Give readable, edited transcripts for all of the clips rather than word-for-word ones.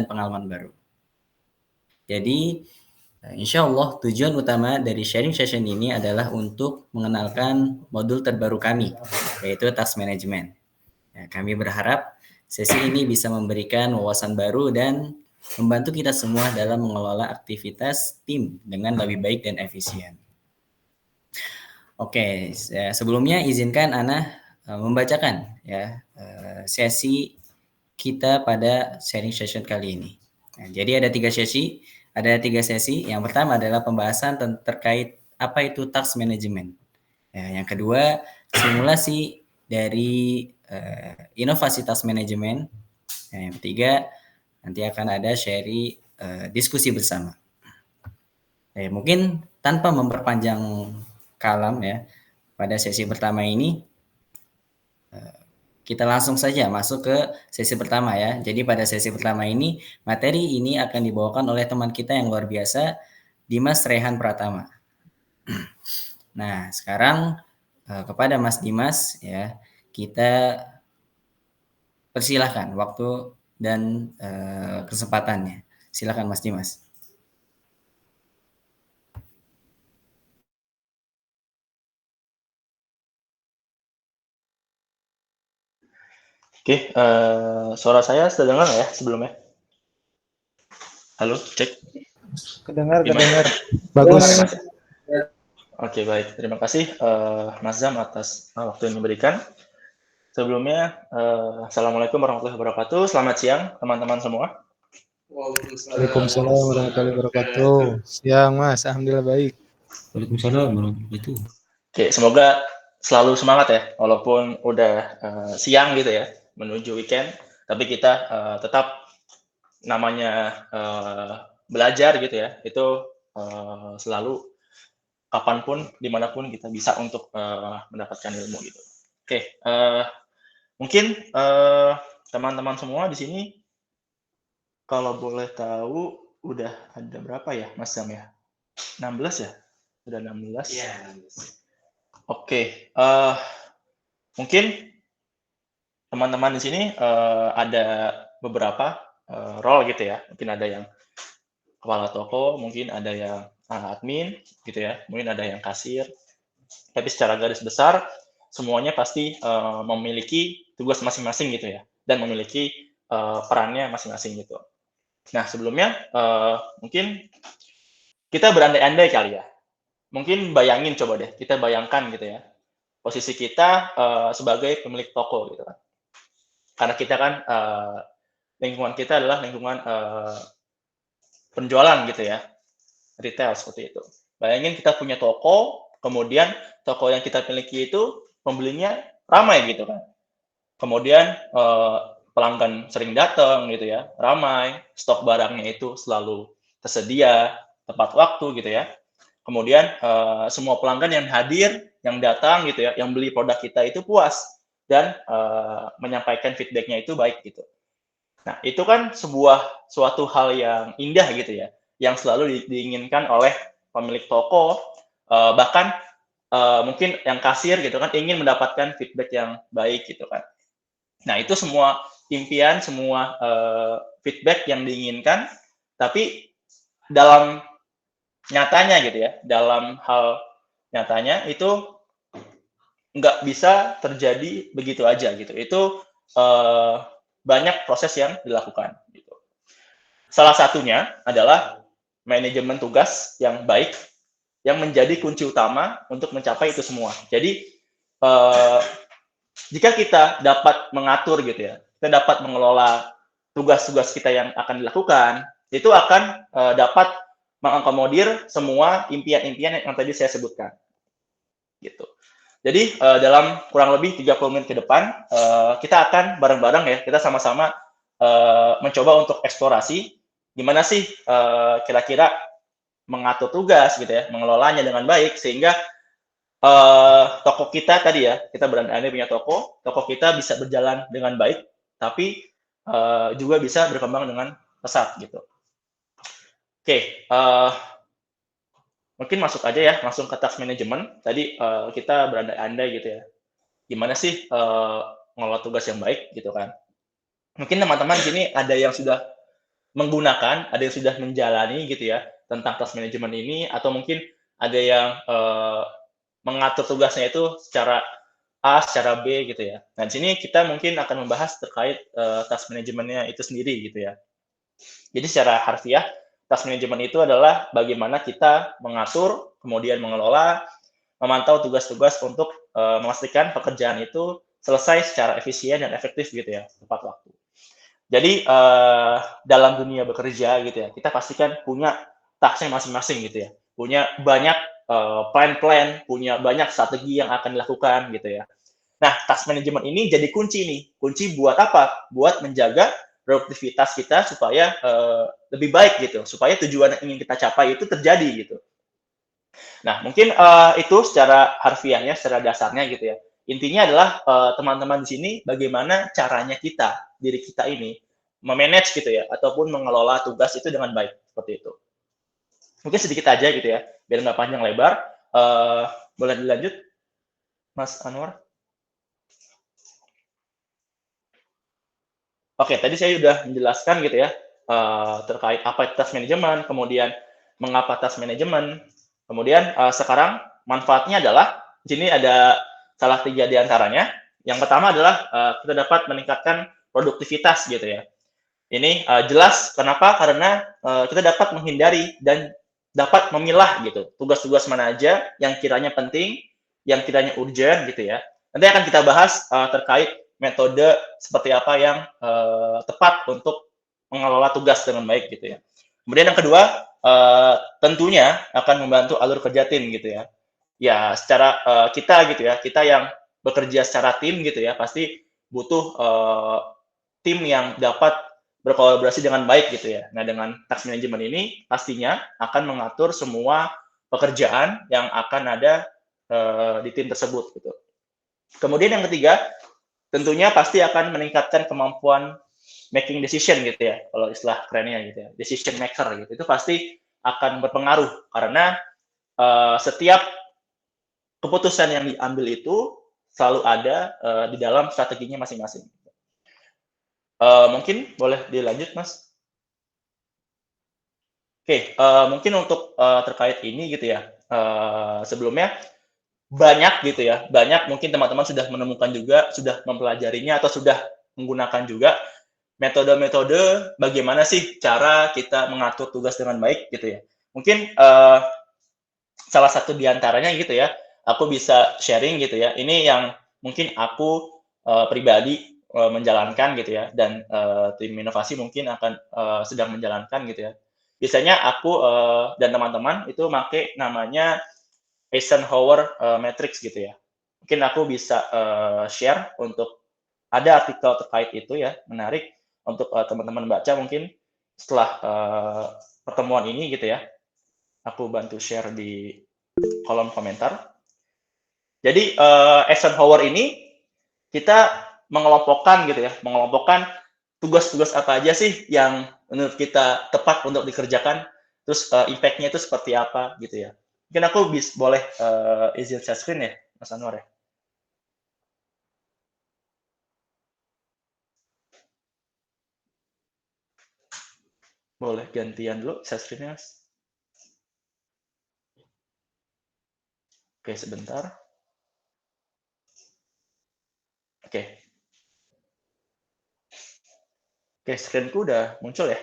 pengalaman baru. Jadi, insya Allah tujuan utama dari sharing session ini adalah untuk mengenalkan modul terbaru kami, yaitu task management. Ya, kami berharap sesi ini bisa memberikan wawasan baru dan membantu kita semua dalam mengelola aktivitas tim dengan lebih baik dan efisien. Oke, sebelumnya izinkan Ana membacakan ya sesi kita pada sharing session kali ini. Nah, jadi ada tiga sesi. Yang pertama adalah pembahasan terkait apa itu task management. Ya, yang kedua simulasi dari inovasi task management. Yang ketiga nanti akan ada sharing diskusi bersama. Mungkin tanpa memperpanjang kalam ya, pada sesi pertama ini kita langsung saja masuk ke sesi pertama ya. Jadi pada sesi pertama ini materi ini akan dibawakan oleh teman kita yang luar biasa, Dimas Rehan Pratama. Nah, sekarang kepada Mas Dimas ya, kita persilahkan waktu dan kesempatannya. Silakan Mas Dimas. Oke, suara saya sudah dengar ya sebelumnya? Halo, cek. Kedengar. Bagus. Oke, baik. Terima kasih Mas Zam atas waktu yang diberikan. Sebelumnya, Assalamualaikum warahmatullahi wabarakatuh. Selamat siang, teman-teman semua. Waalaikumsalam warahmatullahi wabarakatuh. Siang, Mas. Alhamdulillah baik. Waalaikumsalam warahmatullahi wabarakatuh. Oke, semoga selalu semangat ya, walaupun udah siang gitu ya, menuju weekend, tapi kita tetap namanya belajar gitu ya, itu selalu kapanpun, dimanapun kita bisa untuk mendapatkan ilmu gitu. Oke, mungkin teman-teman semua di sini, kalau boleh tahu, udah ada berapa ya, Mas Zam ya? 16 ya? Udah 16? Iya, 16. Oke, mungkin teman-teman di sini ada beberapa role gitu ya. Mungkin ada yang kepala toko, mungkin ada yang admin gitu ya, mungkin ada yang kasir. Tapi secara garis besar semuanya pasti memiliki tugas masing-masing gitu ya, dan memiliki perannya masing-masing gitu. Nah, sebelumnya mungkin kita berandai-andai kali ya. Mungkin bayangin coba deh, kita bayangkan gitu ya, posisi kita sebagai pemilik toko gitu kan. Karena kita kan lingkungan kita adalah lingkungan penjualan gitu ya, retail seperti itu. Bayangin kita punya toko, kemudian toko yang kita miliki itu pembelinya ramai gitu kan. Kemudian pelanggan sering datang gitu ya, ramai, stok barangnya itu selalu tersedia, tepat waktu gitu ya. Kemudian semua pelanggan yang hadir, yang datang gitu ya, yang beli produk kita itu puas dan menyampaikan feedback-nya itu baik gitu. Nah, itu kan suatu hal yang indah gitu ya, yang selalu diinginkan oleh pemilik toko, bahkan mungkin yang kasir gitu kan ingin mendapatkan feedback yang baik gitu kan. Nah, itu semua impian, semua feedback yang diinginkan, tapi dalam nyatanya gitu ya, dalam hal nyatanya itu nggak bisa terjadi begitu aja gitu. Itu banyak proses yang dilakukan gitu. Salah satunya adalah manajemen tugas yang baik yang menjadi kunci utama untuk mencapai itu semua. Jadi jika kita dapat mengatur gitu ya, kita dapat mengelola tugas-tugas kita yang akan dilakukan, itu akan dapat mengakomodir semua impian-impian yang tadi saya sebutkan. Gitu. Jadi dalam kurang lebih 30 menit ke depan, kita akan bareng-bareng ya, kita sama-sama mencoba untuk eksplorasi gimana sih kira-kira mengatur tugas gitu ya, mengelolanya dengan baik sehingga toko kita tadi ya, kita berandai-andai punya toko kita bisa berjalan dengan baik, tapi juga bisa berkembang dengan pesat gitu. Oke, mungkin masuk aja ya, langsung ke task management. Tadi kita berandai-andai gitu ya, gimana sih mengelola tugas yang baik gitu kan. Mungkin teman-teman di sini ada yang sudah menggunakan, ada yang sudah menjalani gitu ya tentang task management ini, atau mungkin ada yang mengatur tugasnya itu secara A, secara B gitu ya. Nah, di sini kita mungkin akan membahas terkait task manajemennya itu sendiri gitu ya. Jadi secara harfiah, task management itu adalah bagaimana kita mengatur, kemudian mengelola, memantau tugas-tugas untuk memastikan pekerjaan itu selesai secara efisien dan efektif gitu ya, tepat waktu. Jadi dalam dunia bekerja gitu ya, kita pastikan punya tasknya masing-masing gitu ya, punya banyak plan-plan, punya banyak strategi yang akan dilakukan gitu ya. Nah, task management ini jadi kunci nih. Kunci buat apa? Buat menjaga produktivitas kita supaya lebih baik gitu, supaya tujuan yang ingin kita capai itu terjadi gitu. Nah, mungkin itu secara harfiahnya, secara dasarnya gitu ya. Intinya adalah teman-teman di sini bagaimana caranya kita, diri kita ini, memanage gitu ya, ataupun mengelola tugas itu dengan baik, seperti itu. Mungkin sedikit aja gitu ya, biar nggak panjang lebar. Boleh dilanjut, Mas Anwar? Oke, tadi saya sudah menjelaskan gitu ya, terkait apa itu task management, kemudian mengapa task management, kemudian sekarang manfaatnya adalah di sini ada salah 3 di antaranya. Yang pertama adalah kita dapat meningkatkan produktivitas gitu ya. Ini jelas kenapa, karena kita dapat menghindari dan dapat memilah gitu tugas-tugas mana aja yang kiranya penting, yang kiranya urgent gitu ya. Nanti akan kita bahas terkait metode seperti apa yang tepat untuk mengelola tugas dengan baik gitu ya. Kemudian yang kedua, tentunya akan membantu alur kerja tim gitu ya. Ya, secara kita gitu ya, kita yang bekerja secara tim gitu ya, pasti butuh tim yang dapat berkolaborasi dengan baik gitu ya. Nah, dengan task management ini pastinya akan mengatur semua pekerjaan yang akan ada di tim tersebut gitu. Kemudian yang ketiga, tentunya pasti akan meningkatkan kemampuan making decision gitu ya, kalau istilah kerennya gitu ya, decision maker gitu. Itu pasti akan berpengaruh karena setiap keputusan yang diambil itu selalu ada di dalam strateginya masing-masing. Mungkin boleh dilanjut, Mas? Oke, mungkin untuk terkait ini gitu ya, sebelumnya banyak gitu ya, banyak mungkin teman-teman sudah menemukan juga, sudah mempelajarinya atau sudah menggunakan juga metode-metode bagaimana sih cara kita mengatur tugas dengan baik gitu ya. Mungkin salah satu di antaranya gitu ya, aku bisa sharing gitu ya. Ini yang mungkin aku pribadi menjalankan gitu ya, dan tim inovasi mungkin akan sedang menjalankan gitu ya. Biasanya aku dan teman-teman itu pakai namanya Eisenhower Matrix gitu ya. Mungkin aku bisa share untuk ada artikel terkait itu ya, menarik untuk teman-teman baca mungkin setelah pertemuan ini gitu ya. Aku bantu share di kolom komentar. Jadi Eisenhower ini kita mengelompokkan gitu ya, mengelompokkan tugas-tugas apa aja sih yang menurut kita tepat untuk dikerjakan, terus impact-nya itu seperti apa gitu ya. Mungkin aku boleh izin share screen ya, Mas Anwar ya. Boleh gantian dulu share screen-nya, Mas. Oke, sebentar. Oke. Oke, screen-ku udah muncul ya?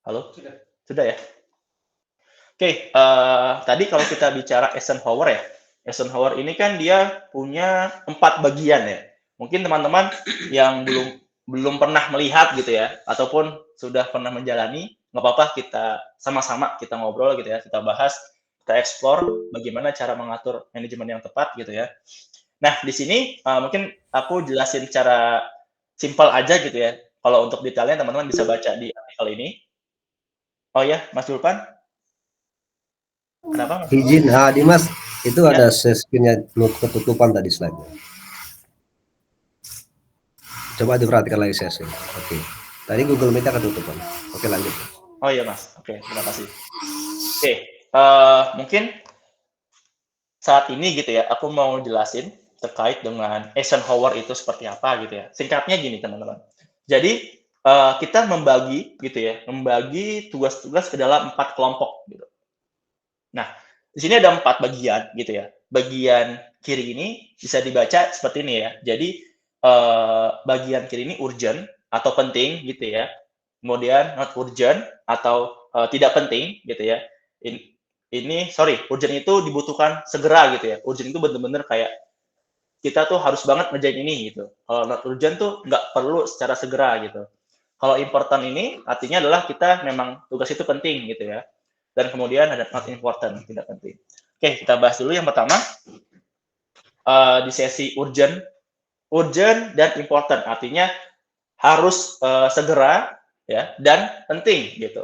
Halo? Sudah ya? Oke, tadi kalau kita bicara Eisenhower ya, Eisenhower ini kan dia punya 4 bagian ya. Mungkin teman-teman yang belum pernah melihat gitu ya, ataupun sudah pernah menjalani, nggak apa-apa kita sama-sama kita ngobrol gitu ya, kita bahas, kita explore bagaimana cara mengatur manajemen yang tepat gitu ya. Nah, di sini mungkin aku jelasin secara simpel aja gitu ya. Kalau untuk detailnya teman-teman bisa baca di artikel ini. Oh ya, Mas Julpan? Kenapa, Mas? Izin, Dimas, itu Ya. ada screen-nya ketutupan tadi slide-nya. Coba diperhatikan lagi sesi. Oke. Tadi Google Meet ketutupan. Oke, lanjut. Oh iya, Mas. Oke, terima kasih. Oke, mungkin saat ini gitu ya, aku mau jelasin terkait dengan Eisenhower itu seperti apa gitu ya. Singkatnya gini, teman-teman. Jadi, kita membagi gitu ya, membagi tugas-tugas ke dalam 4 kelompok gitu. Nah, di sini ada 4 bagian gitu ya. Bagian kiri ini bisa dibaca seperti ini ya. Jadi bagian kiri ini urgent atau penting gitu ya. Kemudian not urgent atau tidak penting gitu ya. Urgent itu dibutuhkan segera gitu ya. Urgent itu benar-benar kayak kita tuh harus banget ngerjain ini gitu. Kalau not urgent tuh nggak perlu secara segera gitu. Kalau important ini artinya adalah kita memang tugas itu penting gitu ya. Dan kemudian ada not important, tidak penting. Oke, kita bahas dulu yang pertama. Di sesi urgent dan important artinya harus segera ya dan penting gitu.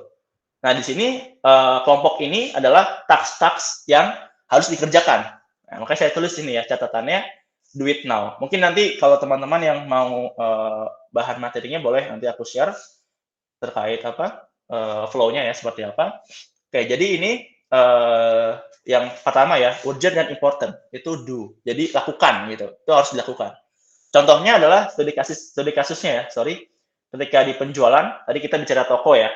Nah, di sini kelompok ini adalah task-task yang harus dikerjakan. Nah, makanya saya tulis ini ya catatannya do it now. Mungkin nanti kalau teman-teman yang mau bahan materinya boleh nanti aku share terkait flow-nya ya seperti apa. Oke, jadi ini yang pertama ya, urgent dan important itu do. Jadi lakukan gitu. Itu harus dilakukan. Contohnya adalah studi kasusnya ya, ketika di penjualan, tadi kita bicara toko ya.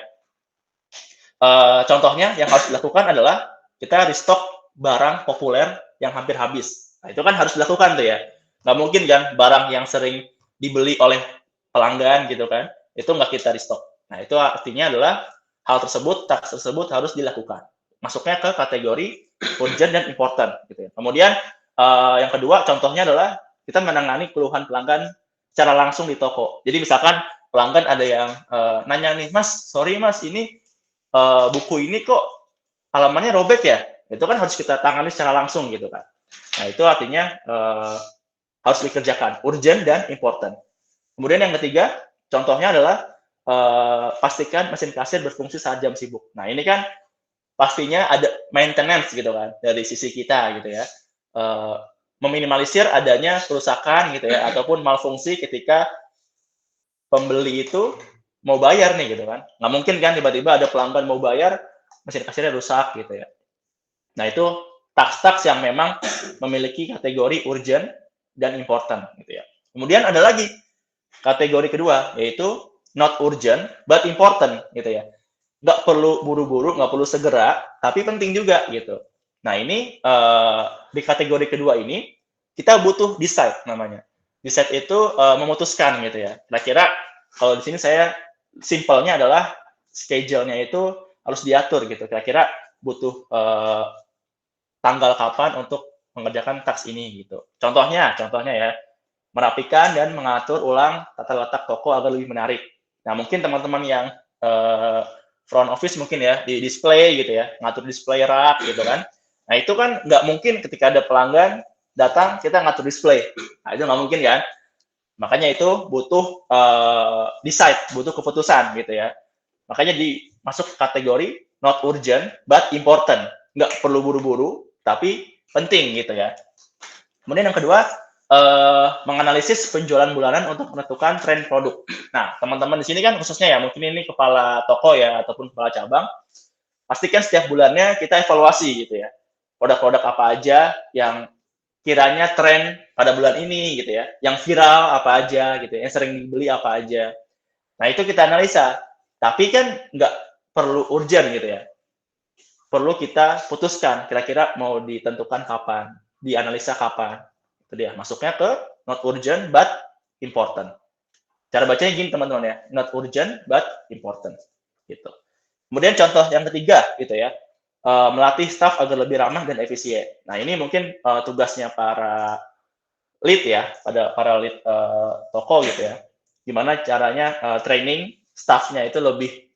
Contohnya yang harus dilakukan adalah kita restock barang populer yang hampir habis. Nah, itu kan harus dilakukan tuh ya. Nggak mungkin kan barang yang sering dibeli oleh pelanggan gitu kan, itu nggak kita restock. Nah, itu artinya adalah task tersebut harus dilakukan. Masuknya ke kategori urgent dan important gitu ya. Kemudian yang kedua contohnya adalah kita menangani keluhan pelanggan secara langsung di toko. Jadi misalkan pelanggan ada yang nanya nih, Mas, sorry Mas, ini buku ini kok halamannya robek ya? Itu kan harus kita tangani secara langsung gitu kan. Nah, itu artinya harus dikerjakan, urgent dan important. Kemudian yang ketiga, contohnya adalah pastikan mesin kasir berfungsi saat jam sibuk. Nah, ini kan pastinya ada maintenance gitu kan dari sisi kita gitu ya. Meminimalisir adanya kerusakan gitu ya ataupun malfungsi ketika pembeli itu mau bayar nih gitu kan. Nggak mungkin kan tiba-tiba ada pelanggan mau bayar mesin kasirnya rusak gitu ya. Nah, itu task-task yang memang memiliki kategori urgent dan important gitu ya. Kemudian ada lagi kategori kedua yaitu not urgent but important gitu ya. Nggak perlu buru-buru, nggak perlu segera, tapi penting juga gitu. Nah, ini di kategori kedua ini kita butuh decide namanya. Decide itu memutuskan gitu ya. Kira-kira kalau di sini saya simpelnya adalah schedule-nya itu harus diatur gitu. Kira-kira butuh tanggal kapan untuk mengerjakan task ini gitu. Contohnya ya, merapikan dan mengatur ulang tata letak toko agar lebih menarik. Nah, mungkin teman-teman yang front office mungkin ya, di display gitu ya, ngatur display rak gitu kan. Nah, itu kan nggak mungkin ketika ada pelanggan datang, kita ngatur display. Nah, itu nggak mungkin kan. Makanya itu butuh decide, butuh keputusan gitu ya. Makanya masuk kategori not urgent, but important. Nggak perlu buru-buru, tapi penting gitu ya. Kemudian yang kedua, menganalisis penjualan bulanan untuk menentukan tren produk. Nah, teman-teman di sini kan khususnya ya, mungkin ini kepala toko ya, ataupun kepala cabang, pastikan setiap bulannya kita evaluasi gitu ya. Produk-produk apa aja yang kiranya tren pada bulan ini gitu ya, yang viral apa aja gitu ya, yang sering dibeli apa aja. Nah, itu kita analisa. Tapi kan nggak perlu urgent gitu ya. Perlu kita putuskan kira-kira mau ditentukan kapan, dianalisa kapan. Itu dia, masuknya ke not urgent but important. Cara bacanya gini teman-teman ya, not urgent but important gitu. Kemudian contoh yang ketiga gitu ya, melatih staff agar lebih ramah dan efisien. Nah, ini mungkin tugasnya para lead ya, para lead toko gitu ya. Gimana caranya training staffnya itu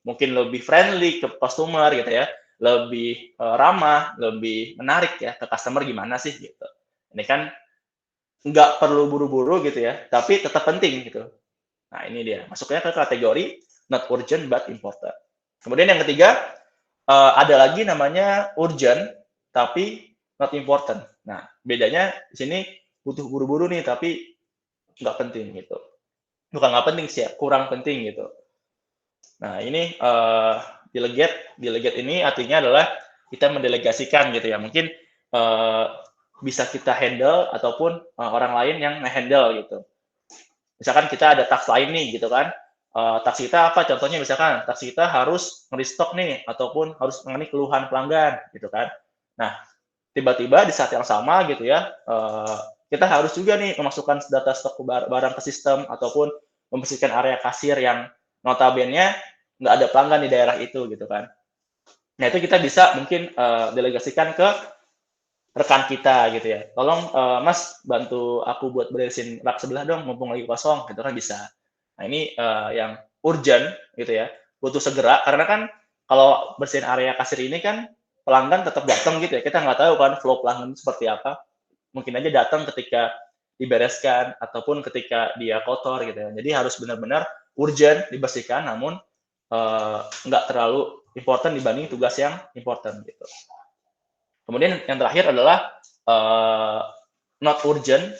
mungkin lebih friendly ke customer gitu ya, lebih ramah, lebih menarik ya ke customer gimana sih gitu. Ini kan nggak perlu buru-buru gitu ya, tapi tetap penting gitu. Nah, ini dia, masuknya ke kategori not urgent but important. Kemudian yang ketiga, ada lagi namanya urgent, tapi not important. Nah, bedanya di sini butuh buru-buru nih, tapi nggak penting gitu. Bukan nggak penting sih ya, kurang penting gitu. Nah, ini delegate ini artinya adalah kita mendelegasikan gitu ya. Mungkin bisa kita handle ataupun orang lain yang nge-handle gitu. Misalkan kita ada task lain nih gitu kan, task kita apa? Contohnya misalkan task kita harus nge-restock nih, ataupun harus menangani keluhan pelanggan, gitu kan. Nah, tiba-tiba di saat yang sama gitu ya, kita harus juga nih memasukkan data stok barang ke sistem, ataupun membersihkan area kasir yang notabene nggak ada pelanggan di daerah itu, gitu kan. Nah, itu kita bisa mungkin delegasikan ke rekan kita gitu ya. Tolong Mas bantu aku buat beresin rak sebelah dong, mumpung lagi kosong, gitu kan bisa. Nah, ini yang urgent gitu ya, butuh segera, karena kan kalau bersihin area kasir ini kan pelanggan tetap datang gitu ya, kita nggak tahu kan flow pelanggan seperti apa. Mungkin aja datang ketika dibereskan, ataupun ketika dia kotor gitu ya. Jadi harus benar-benar urgent dibersihkan, namun nggak terlalu important dibanding tugas yang important gitu. Kemudian yang terakhir adalah not urgent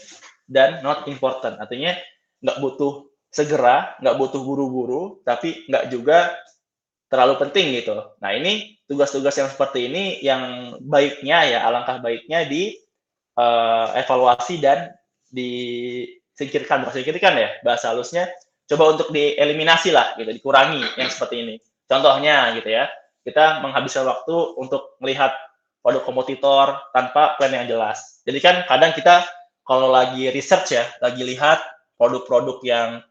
dan not important. Artinya nggak butuh segera, nggak butuh buru-buru, tapi nggak juga terlalu penting gitu. Nah, ini tugas-tugas yang seperti ini yang baiknya ya, alangkah baiknya di evaluasi dan disingkirkan, bukan singkirkan ya, bahasa halusnya, coba untuk dieliminasi lah gitu, dikurangi yang seperti ini. Contohnya gitu ya, kita menghabiskan waktu untuk melihat produk kompetitor tanpa plan yang jelas. Jadi kan kadang kita kalau lagi research ya, lagi lihat produk-produk yang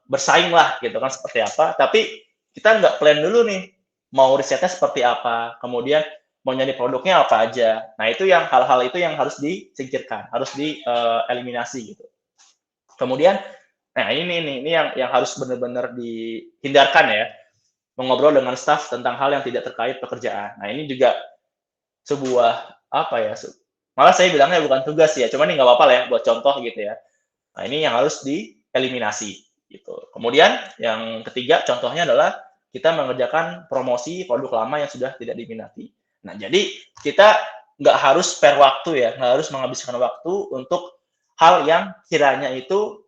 bersaing lah gitu kan seperti apa, tapi kita nggak plan dulu nih mau risetnya seperti apa, kemudian mau nyari produknya apa aja. Nah, itu yang hal-hal itu yang harus disingkirkan, harus dieliminasi gitu. Kemudian, nah ini yang harus benar-benar dihindarkan ya, mengobrol dengan staff tentang hal yang tidak terkait pekerjaan. Nah, ini juga sebuah apa ya? Malah saya bilangnya bukan tugas ya, cuman ini nggak apa-apa lah ya buat contoh gitu ya. Nah, ini yang harus dieliminasi gitu. Kemudian yang ketiga contohnya adalah kita mengerjakan promosi produk lama yang sudah tidak diminati. Nah, jadi kita nggak harus spare waktu ya, nggak harus menghabiskan waktu untuk hal yang kiranya itu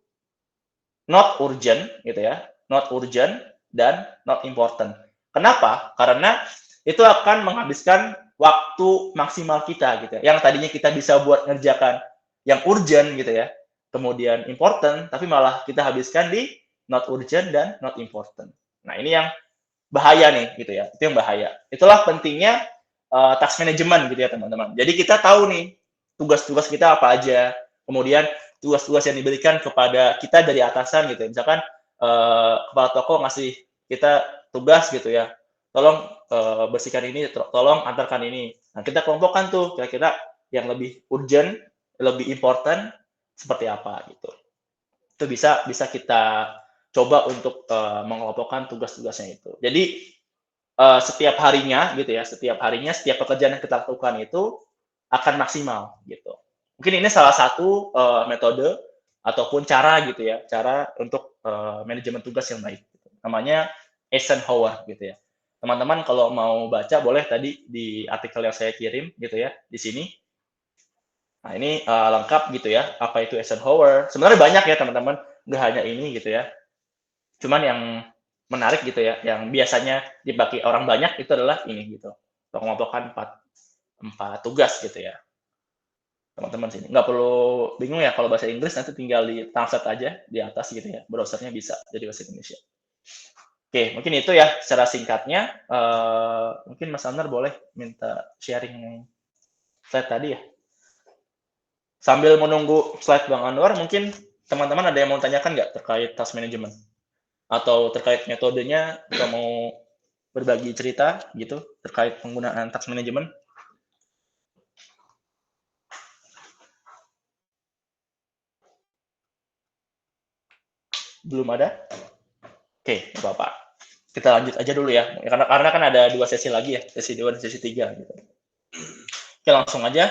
not urgent gitu ya, not urgent dan not important. Kenapa? Karena itu akan menghabiskan waktu maksimal kita gitu ya. Yang tadinya kita bisa buat ngerjakan yang urgent gitu ya, kemudian important, tapi malah kita habiskan di not urgent dan not important. Nah, ini yang bahaya nih gitu ya, itu yang bahaya. Itulah pentingnya task management gitu ya teman-teman. Jadi kita tahu nih tugas-tugas kita apa aja, kemudian tugas-tugas yang diberikan kepada kita dari atasan gitu. Misalkan kepala toko ngasih kita tugas gitu ya, tolong bersihkan ini, tolong antarkan ini. Nah, kita kelompokkan tuh kira-kira yang lebih urgent, lebih important seperti apa gitu. Itu bisa kita coba untuk mengelompokkan tugas-tugasnya itu. Jadi setiap harinya gitu ya, setiap pekerjaan yang kita lakukan itu akan maksimal gitu. Mungkin ini salah satu metode ataupun cara gitu ya, cara untuk manajemen tugas yang baik. Gitu. Namanya Eisenhower gitu ya. Teman-teman kalau mau baca boleh tadi di artikel yang saya kirim gitu ya, di sini. Nah, ini lengkap gitu ya, apa itu Eisenhower. Sebenarnya banyak ya teman-teman, nggak hanya ini gitu ya. Cuman yang menarik gitu ya, yang biasanya dipakai orang banyak itu adalah ini gitu, mengelompokkan 4 tugas gitu ya. Teman-teman sini nggak perlu bingung ya kalau bahasa Inggris, nanti tinggal di translate aja di atas gitu ya, browsernya bisa jadi bahasa Indonesia. Oke, mungkin itu ya secara singkatnya. Mungkin Mas Anar boleh minta sharing slide tadi ya. Sambil menunggu slide Bang Anwar, mungkin teman-teman ada yang mau tanyakan nggak terkait task management? Atau terkait metodenya, atau mau berbagi cerita gitu terkait penggunaan task management? Belum ada? Oke, nggak apa-apa. Kita lanjut aja dulu ya, karena kan ada 2 sesi lagi ya, sesi 2 dan sesi 3 gitu. Oke, langsung aja.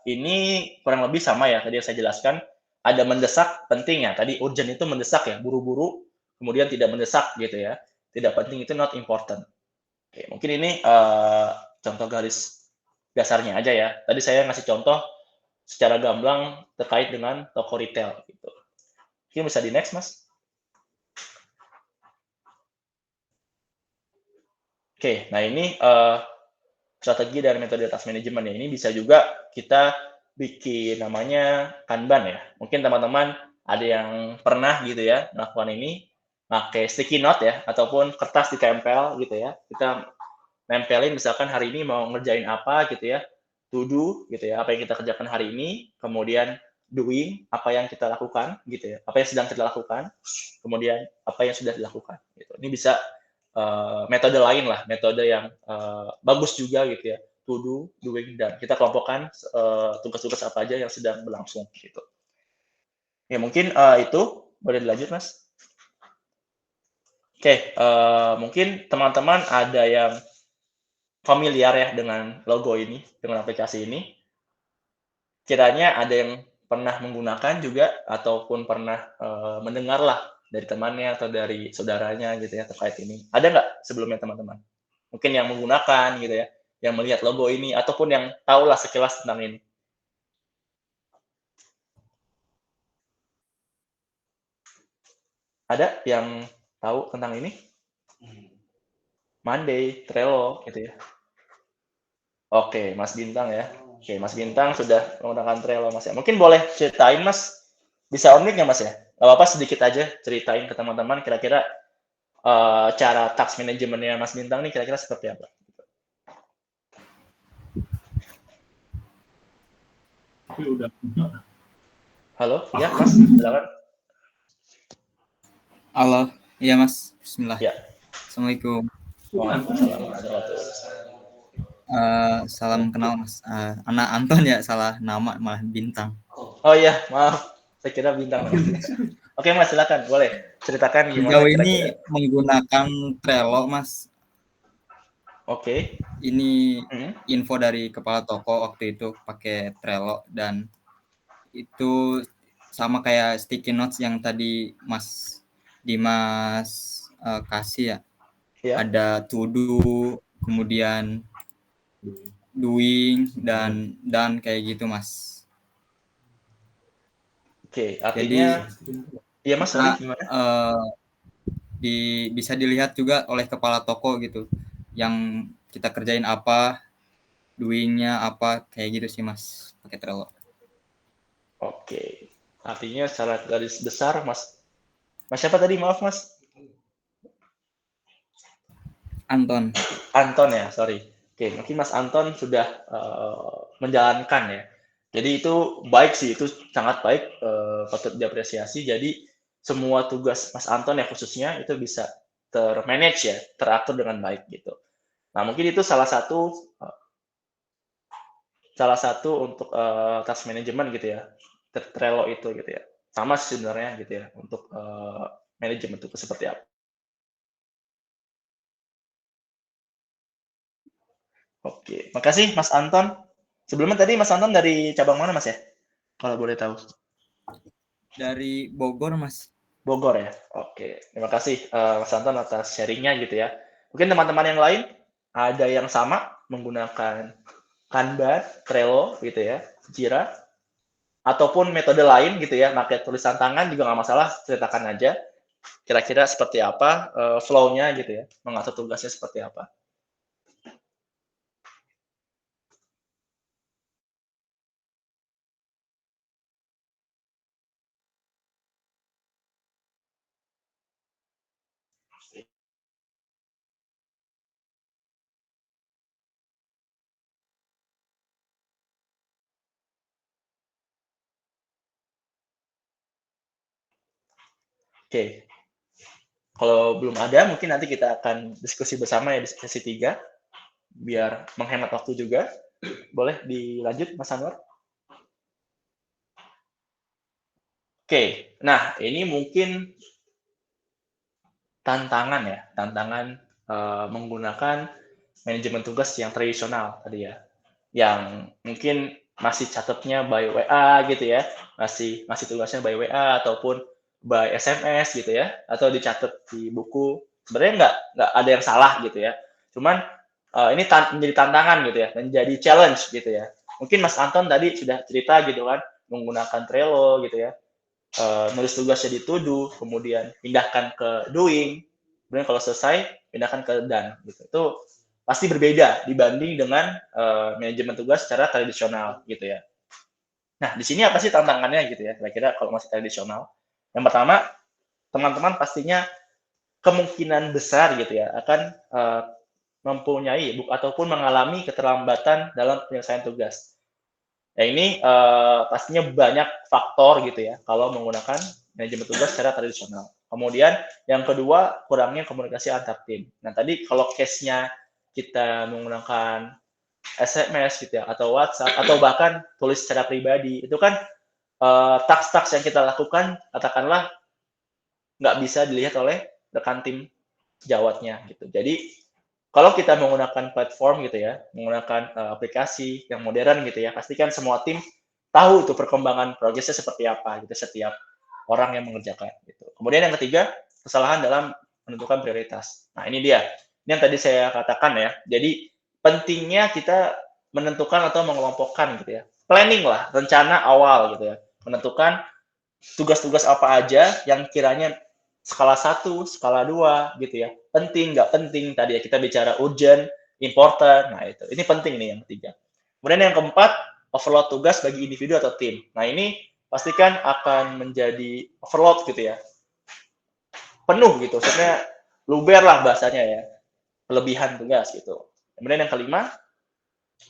Ini kurang lebih sama ya, tadi yang saya jelaskan. Ada mendesak, penting ya. Tadi urgent itu mendesak ya, buru-buru, kemudian tidak mendesak gitu ya. Tidak penting itu not important. Oke, mungkin ini contoh garis dasarnya aja ya. Tadi saya ngasih contoh secara gamblang terkait dengan toko retail gitu. Mungkin bisa di next, Mas. Oke, nah ini strategi dari metode task management ya. Ini bisa juga kita bikin namanya Kanban ya. Mungkin teman-teman ada yang pernah gitu ya melakukan ini pakai sticky note ya ataupun kertas ditempel gitu ya. Kita nempelin misalkan hari ini mau ngerjain apa gitu ya, to do gitu ya, apa yang kita kerjakan hari ini, kemudian doing, apa yang kita lakukan gitu ya, apa yang sedang kita lakukan, kemudian apa yang sudah dilakukan gitu. Ini bisa metode lain lah, metode yang bagus juga gitu ya, to do, doing, dan kita kelompokkan tugas-tugas apa aja yang sedang berlangsung gitu. Ya mungkin itu boleh dilanjut Mas. Oke, mungkin teman-teman ada yang familiar ya dengan logo ini, dengan aplikasi ini. Kiranya ada yang pernah menggunakan juga ataupun pernah mendengar lah dari temannya atau dari saudaranya gitu ya terkait ini. Ada nggak sebelumnya teman-teman? Mungkin yang menggunakan gitu ya, yang melihat logo ini ataupun yang tahu lah sekilas tentang ini. Ada yang tahu tentang ini? Monday, Trello gitu ya. Oke, Mas Bintang ya. Oke, Mas Bintang sudah menggunakan Trello Mas ya. Mungkin boleh ceritain Mas, bisa on-mic nggak Mas ya? Nggak apa-apa sedikit aja ceritain ke teman-teman kira-kira cara task manajemennya Mas Bintang nih kira-kira seperti apa? Halo, ya Mas, silakan. Halo, iya Mas. Bismillah. Ya. Assalamualaikum. Waalaikumsalam warahmatullahi wabarakatuh. Salam kenal Mas. Anak Anton ya, salah nama malah Bintang. Oh iya, maaf. Saya kira Bintang. Oke Mas, silakan. Boleh ceritakan gimana Sejauh kira-kira. ini menggunakan Trello Mas. Oke. Ini info dari kepala toko waktu itu pakai Trello dan itu sama kayak sticky notes yang tadi Mas Dimas kasih ya. Ya. Ada to do, kemudian doing dan kayak gitu Mas. Oke, artinya iya Mas, sorry, gimana? Bisa dilihat juga oleh kepala toko gitu, yang kita kerjain apa, doing-nya apa, kayak gitu sih Mas, pakai Trello. Oke, artinya secara garis besar Mas siapa tadi, maaf Mas? Anton ya, sorry. Oke, mungkin Mas Anton sudah menjalankan ya. Jadi itu baik sih, itu sangat baik, patut diapresiasi. Jadi semua tugas Mas Anton ya khususnya itu bisa termanage ya, teratur dengan baik gitu. Nah mungkin itu salah satu untuk task management gitu ya, Trello itu gitu ya. Sama sebenarnya gitu ya untuk manajemen itu seperti apa. Oke, makasih Mas Anton. Sebelumnya tadi Mas Anton dari cabang mana Mas ya? Kalau boleh tahu. dari Bogor Mas. Bogor ya. Oke, terima kasih Mas Anton atas sharingnya gitu ya. Mungkin teman-teman yang lain ada yang sama menggunakan Kanban, Trello gitu ya, Jira, ataupun metode lain gitu ya, pakai tulisan tangan juga nggak masalah, ceritakan aja. Kira-kira seperti apa flow-nya gitu ya, mengatur tugasnya seperti apa. Oke. Kalau belum ada, mungkin nanti kita akan diskusi bersama ya di sesi 3, biar menghemat waktu juga. Boleh dilanjut, Mas Anwar? Oke, nah ini mungkin tantangan ya, menggunakan manajemen tugas yang tradisional tadi ya, yang mungkin masih catatnya by WA gitu ya, masih tugasnya by WA ataupun by SMS gitu ya, atau dicatat di buku. Sebenarnya nggak ada yang salah gitu ya, cuman ini menjadi tantangan gitu ya, menjadi challenge gitu ya. Mungkin Mas Anton tadi sudah cerita gitu kan, menggunakan Trello gitu ya, nulis tugasnya di to do, kemudian pindahkan ke doing, kemudian kalau selesai pindahkan ke done gitu. Itu pasti berbeda dibanding dengan manajemen tugas secara tradisional gitu ya. Nah, di sini apa sih tantangannya gitu ya, kira-kira kalau masih tradisional? Yang pertama, teman-teman pastinya kemungkinan besar gitu ya akan mempunyai ataupun mengalami keterlambatan dalam penyelesaian tugas. Nah, ini pastinya banyak faktor gitu ya kalau menggunakan manajemen tugas secara tradisional. Kemudian yang kedua, kurangnya komunikasi antar tim. Nah, tadi kalau case-nya kita menggunakan SMS gitu ya, atau WhatsApp, atau bahkan tulis secara pribadi, itu kan task-task yang kita lakukan, katakanlah nggak bisa dilihat oleh rekan tim sejawatnya gitu. Jadi kalau kita menggunakan platform gitu ya, menggunakan aplikasi yang modern gitu ya, pastikan semua tim tahu itu perkembangan progresnya seperti apa gitu setiap orang yang mengerjakan gitu. Kemudian yang ketiga, kesalahan dalam menentukan prioritas. Nah, ini dia. Ini yang tadi saya katakan ya. Jadi pentingnya kita menentukan atau mengelompokkan gitu ya. Planning lah, rencana awal gitu ya. Menentukan tugas-tugas apa aja yang kiranya skala 1, skala 2 gitu ya. Penting, nggak penting. Tadi ya kita bicara urgent, important. Nah, itu. Ini penting nih yang ketiga. Kemudian yang keempat, overload tugas bagi individu atau tim. Nah, ini pastikan akan menjadi overload gitu ya. Penuh gitu. Maksudnya luber lah bahasanya ya. Kelebihan tugas gitu. Kemudian yang kelima,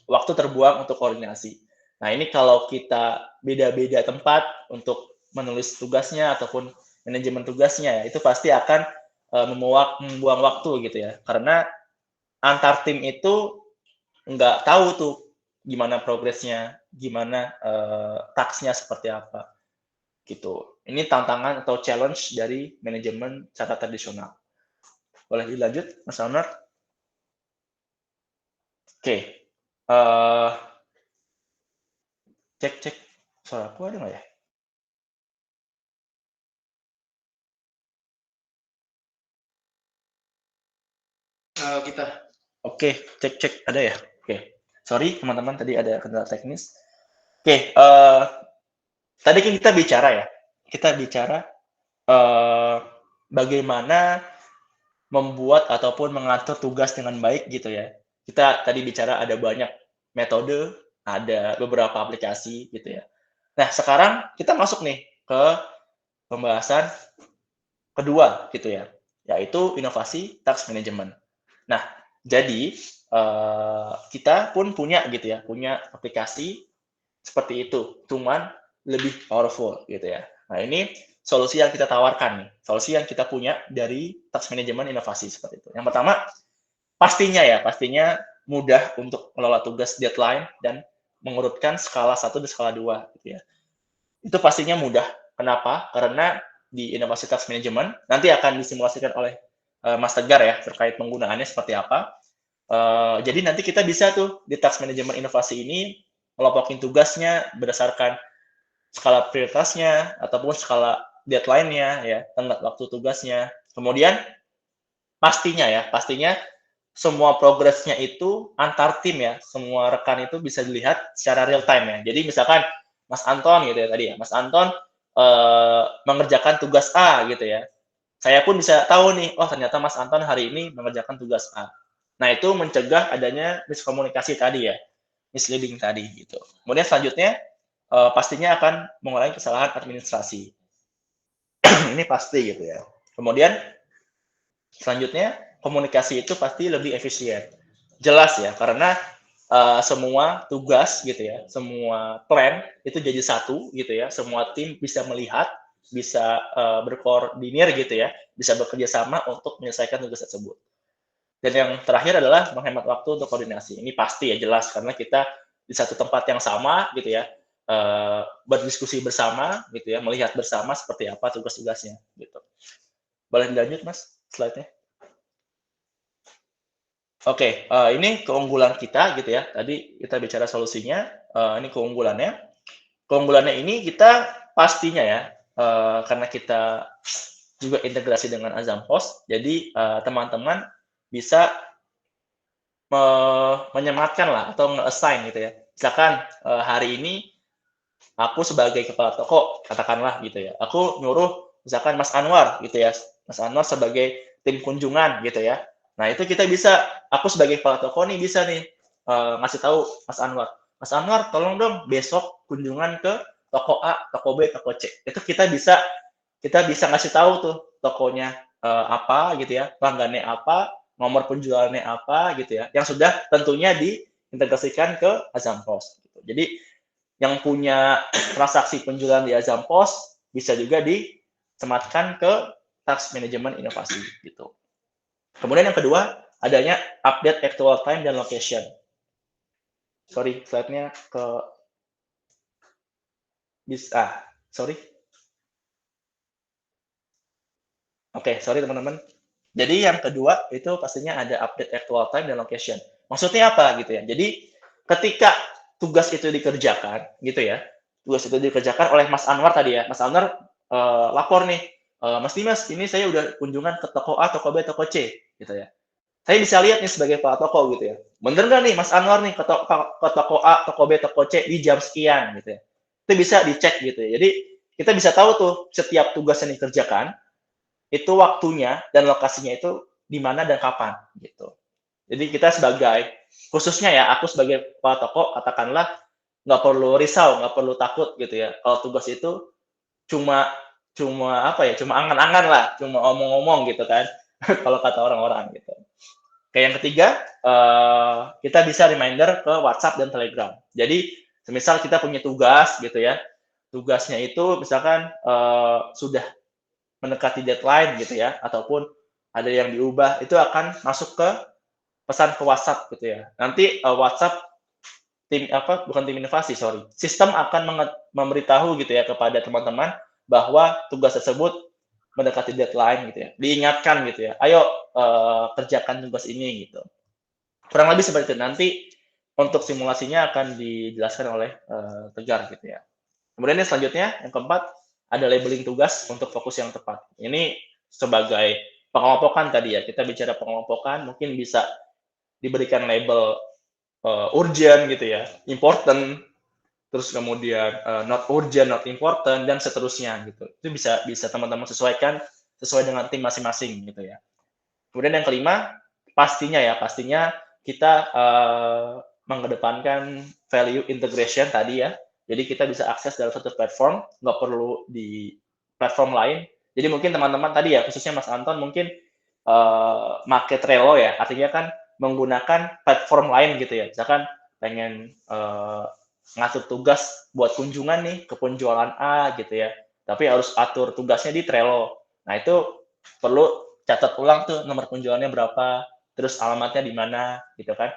waktu terbuang untuk koordinasi. Nah, ini kalau kita beda-beda tempat untuk menulis tugasnya ataupun manajemen tugasnya ya, itu pasti akan membuang waktu gitu ya. Karena antar tim itu nggak tahu tuh gimana progresnya, gimana tasknya seperti apa gitu. Ini tantangan atau challenge dari manajemen secara tradisional. Boleh dilanjut, Mas Anwar? Oke. Cek. Suara aku ada nggak ya? Kita. Oke, cek. Ada ya? Oke. Sorry, teman-teman, tadi ada kendala teknis. Oke, tadi kan kita bicara ya. Kita bicara bagaimana membuat ataupun mengatur tugas dengan baik gitu ya. Kita tadi bicara ada banyak metode, ada beberapa aplikasi gitu ya. Nah, sekarang kita masuk nih ke pembahasan kedua gitu ya, yaitu inovasi task management. Nah, jadi kita pun punya gitu ya, punya aplikasi seperti itu, cuman lebih powerful gitu ya. Nah, ini solusi yang kita tawarkan nih, solusi yang kita punya dari task management inovasi seperti itu. Yang pertama, pastinya mudah untuk mengelola tugas deadline dan mengurutkan skala 1 dan skala 2 gitu ya. Itu pastinya mudah. Kenapa? Karena di inovasi task management nanti akan disimulasikan oleh Mas Tegar ya terkait penggunaannya seperti apa. Jadi nanti kita bisa tuh di task management inovasi ini melompokin tugasnya berdasarkan skala prioritasnya ataupun skala deadline-nya ya, tenggat waktu tugasnya. Kemudian pastinya semua progresnya itu antar tim ya, semua rekan itu bisa dilihat secara real time ya. Jadi misalkan Mas Anton gitu ya tadi ya, Mas Anton mengerjakan tugas A gitu ya. Saya pun bisa tahu nih, oh ternyata Mas Anton hari ini mengerjakan tugas A. Nah, itu mencegah adanya miskomunikasi tadi ya, misleading tadi gitu. Kemudian selanjutnya pastinya akan mengurangi kesalahan administrasi. Ini pasti gitu ya. Kemudian selanjutnya komunikasi itu pasti lebih efisien. Jelas ya, karena semua tugas gitu ya, semua plan itu jadi satu gitu ya, semua tim bisa melihat, bisa berkoordinir gitu ya, bisa bekerja sama untuk menyelesaikan tugas tersebut. Dan yang terakhir adalah menghemat waktu untuk koordinasi. Ini pasti ya jelas karena kita di satu tempat yang sama gitu ya, berdiskusi bersama gitu ya, melihat bersama seperti apa tugas-tugasnya gitu. Boleh dilanjut Mas slide-nya? Oke, ini keunggulan kita gitu ya. Tadi kita bicara solusinya, ini keunggulannya. Keunggulannya ini kita pastinya ya, karena kita juga integrasi dengan Azampost, jadi teman-teman bisa menyematkan lah atau nge-assign gitu ya. Misalkan hari ini aku sebagai kepala toko, katakanlah gitu ya, aku nyuruh misalkan Mas Anwar gitu ya, Mas Anwar sebagai tim kunjungan gitu ya. Nah, itu kita bisa, aku sebagai kepala toko nih bisa nih ngasih tahu Mas Anwar, Mas Anwar, tolong dong besok kunjungan ke toko A, toko B, toko C. Itu kita bisa ngasih tahu tuh tokonya apa gitu ya, pelanggannya apa, nomor penjualannya apa gitu ya, yang sudah tentunya diintegrasikan ke Azampos. Gitu. Jadi yang punya transaksi penjualan di Azampos bisa juga disematkan ke task manajemen inovasi gitu. Kemudian yang kedua, adanya update actual time dan location. Sorry, slide-nya ke sorry. Oke, sorry teman-teman. Jadi yang kedua itu pastinya ada update actual time dan location. Maksudnya apa gitu ya? Jadi ketika tugas itu dikerjakan gitu ya, tugas itu dikerjakan oleh Mas Anwar tadi ya. Mas Anwar lapor nih, Mas Dimas, ini saya udah kunjungan ke toko A, toko B, toko C gitu ya. Saya bisa lihat nih sebagai kepala toko gitu ya. Bener nggak nih Mas Anwar nih ke toko A, toko B, toko C di jam sekian gitu ya. Itu bisa dicek gitu ya. Jadi kita bisa tahu tuh setiap tugas yang dikerjakan itu waktunya dan lokasinya itu di mana dan kapan gitu. Jadi kita khususnya ya aku sebagai kepala toko katakanlah nggak perlu risau, nggak perlu takut gitu ya. Kalau tugas itu cuma cuma angan-angan lah, cuma omong-omong gitu kan. Kalau kata orang-orang gitu. Kayak yang ketiga, kita bisa reminder ke WhatsApp dan Telegram. Jadi semisal kita punya tugas gitu ya, tugasnya itu misalkan sudah mendekati deadline gitu ya, ataupun ada yang diubah, itu akan masuk ke pesan ke WhatsApp gitu ya. Nanti WhatsApp bukan tim inovasi, sorry. Sistem akan memberitahu gitu ya kepada teman-teman bahwa tugas tersebut mendekati deadline gitu ya. Diingatkan gitu ya. Ayo kerjakan tugas ini gitu. Kurang lebih seperti itu. Nanti untuk simulasinya akan dijelaskan oleh Tegar gitu ya. Kemudian yang selanjutnya, yang keempat, ada labeling tugas untuk fokus yang tepat. Ini sebagai pengelompokan tadi ya, kita bicara pengelompokan, mungkin bisa diberikan label urgent gitu ya, important, terus kemudian not urgent, not important, dan seterusnya gitu. Itu bisa teman-teman sesuaikan sesuai dengan tim masing-masing gitu ya. Kemudian yang kelima, pastinya kita mengedepankan value integration tadi ya. Jadi kita bisa akses dalam satu platform, nggak perlu di platform lain. Jadi mungkin teman-teman tadi ya, khususnya Mas Anton mungkin make Trello ya, artinya kan menggunakan platform lain gitu ya. Misalkan pengen ngatur tugas buat kunjungan nih ke penjualan A gitu ya, tapi harus atur tugasnya di Trello. Nah itu perlu catat ulang tuh nomor penjualannya berapa, terus alamatnya di mana gitu kan,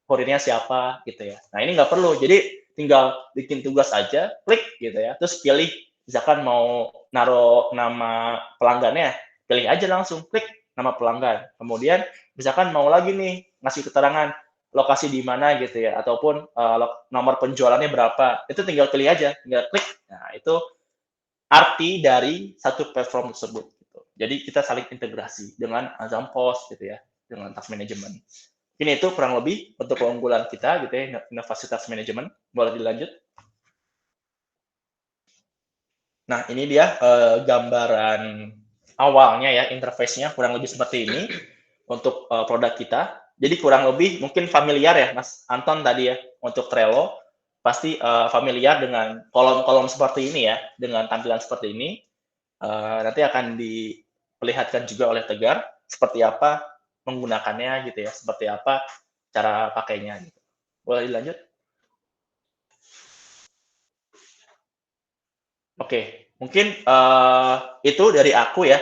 kurirnya siapa gitu ya. Nah ini nggak perlu, jadi tinggal bikin tugas aja, klik gitu ya, terus pilih misalkan mau naruh nama pelanggannya, pilih aja langsung, klik nama pelanggan. Kemudian misalkan mau lagi nih ngasih keterangan lokasi di mana gitu ya, ataupun nomor penjualannya berapa, itu tinggal pilih aja, tinggal klik. Nah itu arti dari satu platform tersebut. Gitu. Jadi kita saling integrasi dengan Azampos gitu ya, dengan task management. Ini itu kurang lebih untuk keunggulan kita gitu ya, inovasi task management. Boleh dilanjut. Nah ini dia gambaran awalnya ya, interface-nya kurang lebih seperti ini untuk produk kita. Jadi kurang lebih mungkin familiar ya Mas Anton tadi ya, untuk Trello pasti familiar dengan kolom-kolom seperti ini ya, dengan tampilan seperti ini. Nanti akan diperlihatkan juga oleh Tegar seperti apa menggunakannya gitu ya, seperti apa cara pakainya gitu. Boleh dilanjut? Oke, mungkin itu dari aku ya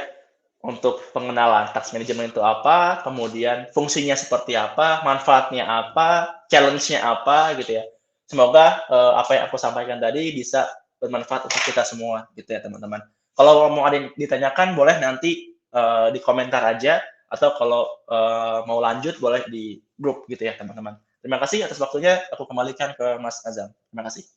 untuk pengenalan task management itu apa, kemudian fungsinya seperti apa, manfaatnya apa, challenge-nya apa gitu ya. Semoga apa yang aku sampaikan tadi bisa bermanfaat untuk kita semua gitu ya teman-teman. Kalau mau ada yang ditanyakan boleh nanti di komentar aja, atau kalau mau lanjut boleh di grup gitu ya teman-teman. Terima kasih atas waktunya, aku kembalikan ke Mas Azam. Terima kasih.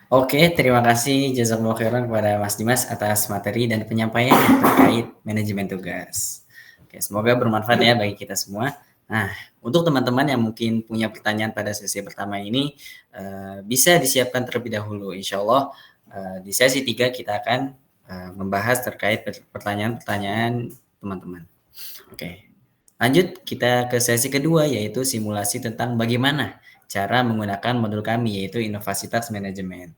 Oke, terima kasih jazakumullah khairan kepada Mas Dimas atas materi dan penyampaian terkait manajemen tugas. Oke, semoga bermanfaat ya bagi kita semua. Nah, untuk teman-teman yang mungkin punya pertanyaan pada sesi pertama ini, bisa disiapkan terlebih dahulu. Insya Allah di sesi 3 kita akan membahas terkait pertanyaan-pertanyaan teman-teman. Oke, Lanjut kita ke sesi kedua, yaitu simulasi tentang bagaimana cara menggunakan modul kami, yaitu Inovasi Task Management.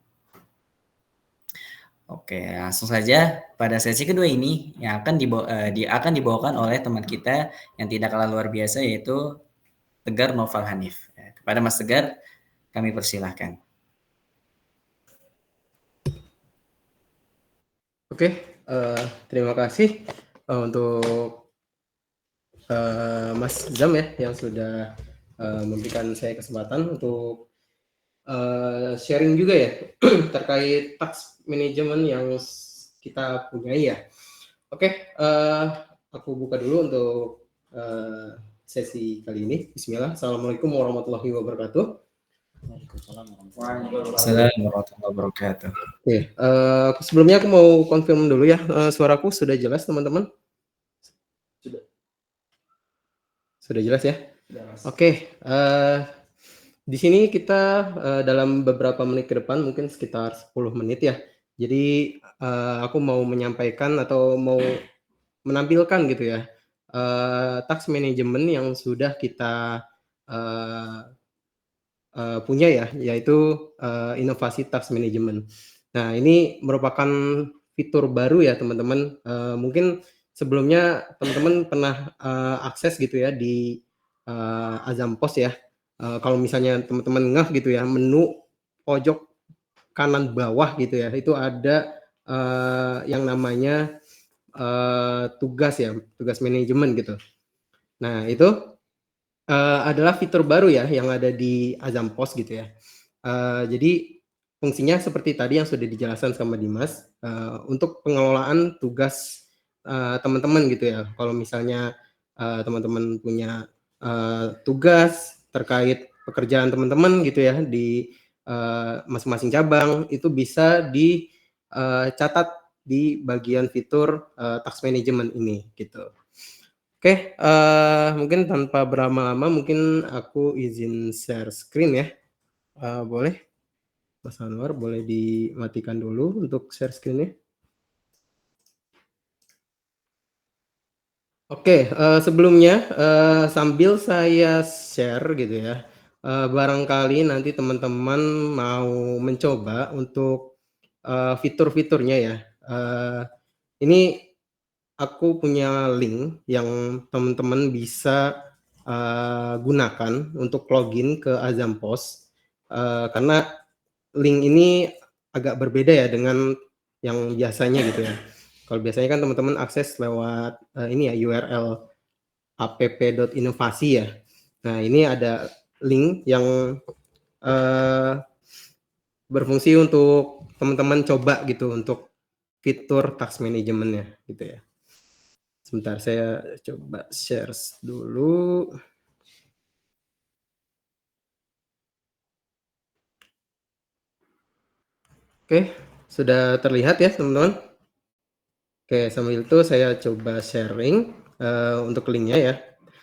Oke, langsung saja pada sesi kedua ini yang akan dibawakan oleh teman kita yang tidak kalah luar biasa, yaitu Tegar Noval Hanif. Kepada Mas Tegar, kami persilahkan. Oke, terima kasih untuk Mas Zam ya yang sudah memberikan saya kesempatan untuk sharing juga ya terkait task management yang kita punyai ya. Oke, aku buka dulu untuk sesi kali ini. Bismillah. Assalamualaikum warahmatullahi wabarakatuh. Assalamualaikum warahmatullahi wabarakatuh. Oke, sebelumnya aku mau confirm dulu ya, suaraku sudah jelas teman-teman? Sudah jelas ya? Oke, di sini kita dalam beberapa menit ke depan, mungkin sekitar 10 menit ya. Jadi aku mau menyampaikan atau mau menampilkan gitu ya, task management yang sudah kita punya ya, yaitu Inovasi Task Management. Nah, ini merupakan fitur baru ya teman-teman. Mungkin sebelumnya teman-teman pernah akses gitu ya di Azampos ya. Kalau misalnya teman-teman ngeh gitu ya, menu pojok kanan bawah gitu ya, itu ada yang namanya tugas ya, tugas manajemen gitu. Nah, itu adalah fitur baru ya yang ada di Azampos gitu ya. Jadi fungsinya seperti tadi yang sudah dijelaskan sama Dimas, untuk pengelolaan tugas teman-teman gitu ya. Kalau misalnya teman-teman punya tugas terkait pekerjaan teman-teman gitu ya di masing-masing cabang, itu bisa dicatat di bagian fitur task management ini gitu. Oke, mungkin tanpa berlama-lama mungkin aku izin share screen ya. Boleh? Mas Anwar boleh dimatikan dulu untuk share screen-nya. Oke, sebelumnya sambil saya share gitu ya, barangkali nanti teman-teman mau mencoba untuk fitur-fiturnya ya. Ini aku punya link yang teman-teman bisa gunakan untuk login ke Azampos, karena link ini agak berbeda ya dengan yang biasanya gitu ya. Kalau biasanya kan teman-teman akses lewat ini ya URL app.inovasi ya. Nah, ini ada link yang berfungsi untuk teman-teman coba gitu untuk fitur task management-nya gitu ya. Sebentar saya coba share dulu. Oke, sudah terlihat ya teman-teman? Oke, sambil itu saya coba sharing untuk linknya ya.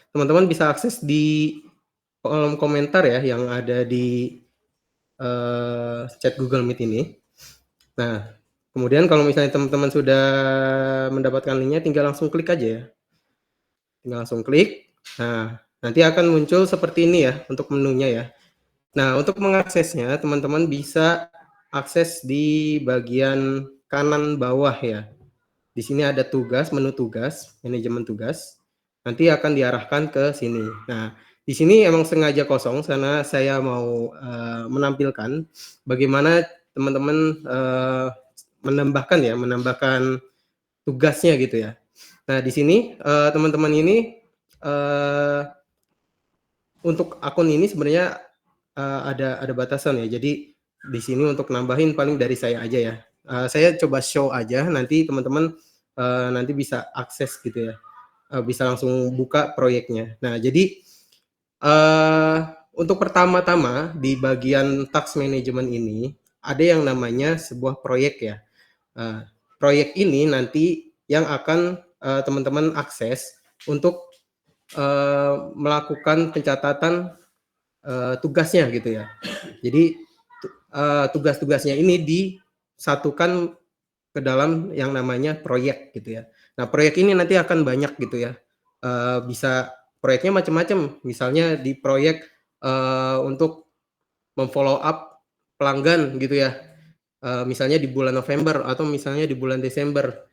Teman-teman bisa akses di kolom komentar ya yang ada di chat Google Meet ini. Nah, kemudian kalau misalnya teman-teman sudah mendapatkan linknya, tinggal langsung klik aja ya. Tinggal langsung klik. Nah, nanti akan muncul seperti ini ya untuk menunya ya. Nah, untuk mengaksesnya, teman-teman bisa akses di bagian kanan bawah ya. Di sini ada tugas, menu tugas, manajemen tugas. Nanti akan diarahkan ke sini. Nah, di sini emang sengaja kosong karena saya mau menampilkan bagaimana teman-teman menambahkan tugasnya gitu ya. Nah, di sini teman-teman ini untuk akun ini sebenarnya ada batasan ya. Jadi di sini untuk nambahin paling dari saya aja ya. Saya coba show aja, nanti teman-teman nanti bisa akses gitu ya. Bisa langsung buka proyeknya. Nah, jadi untuk pertama-tama di bagian task management ini ada yang namanya sebuah proyek ya. Proyek ini nanti yang akan teman-teman akses untuk melakukan pencatatan tugasnya gitu ya. Jadi tugas-tugasnya ini disatukan ke dalam yang namanya proyek gitu ya. Nah, proyek ini nanti akan banyak gitu ya. Bisa proyeknya macam-macam. Misalnya di proyek untuk memfollow up pelanggan gitu ya. Misalnya di bulan November atau misalnya di bulan Desember.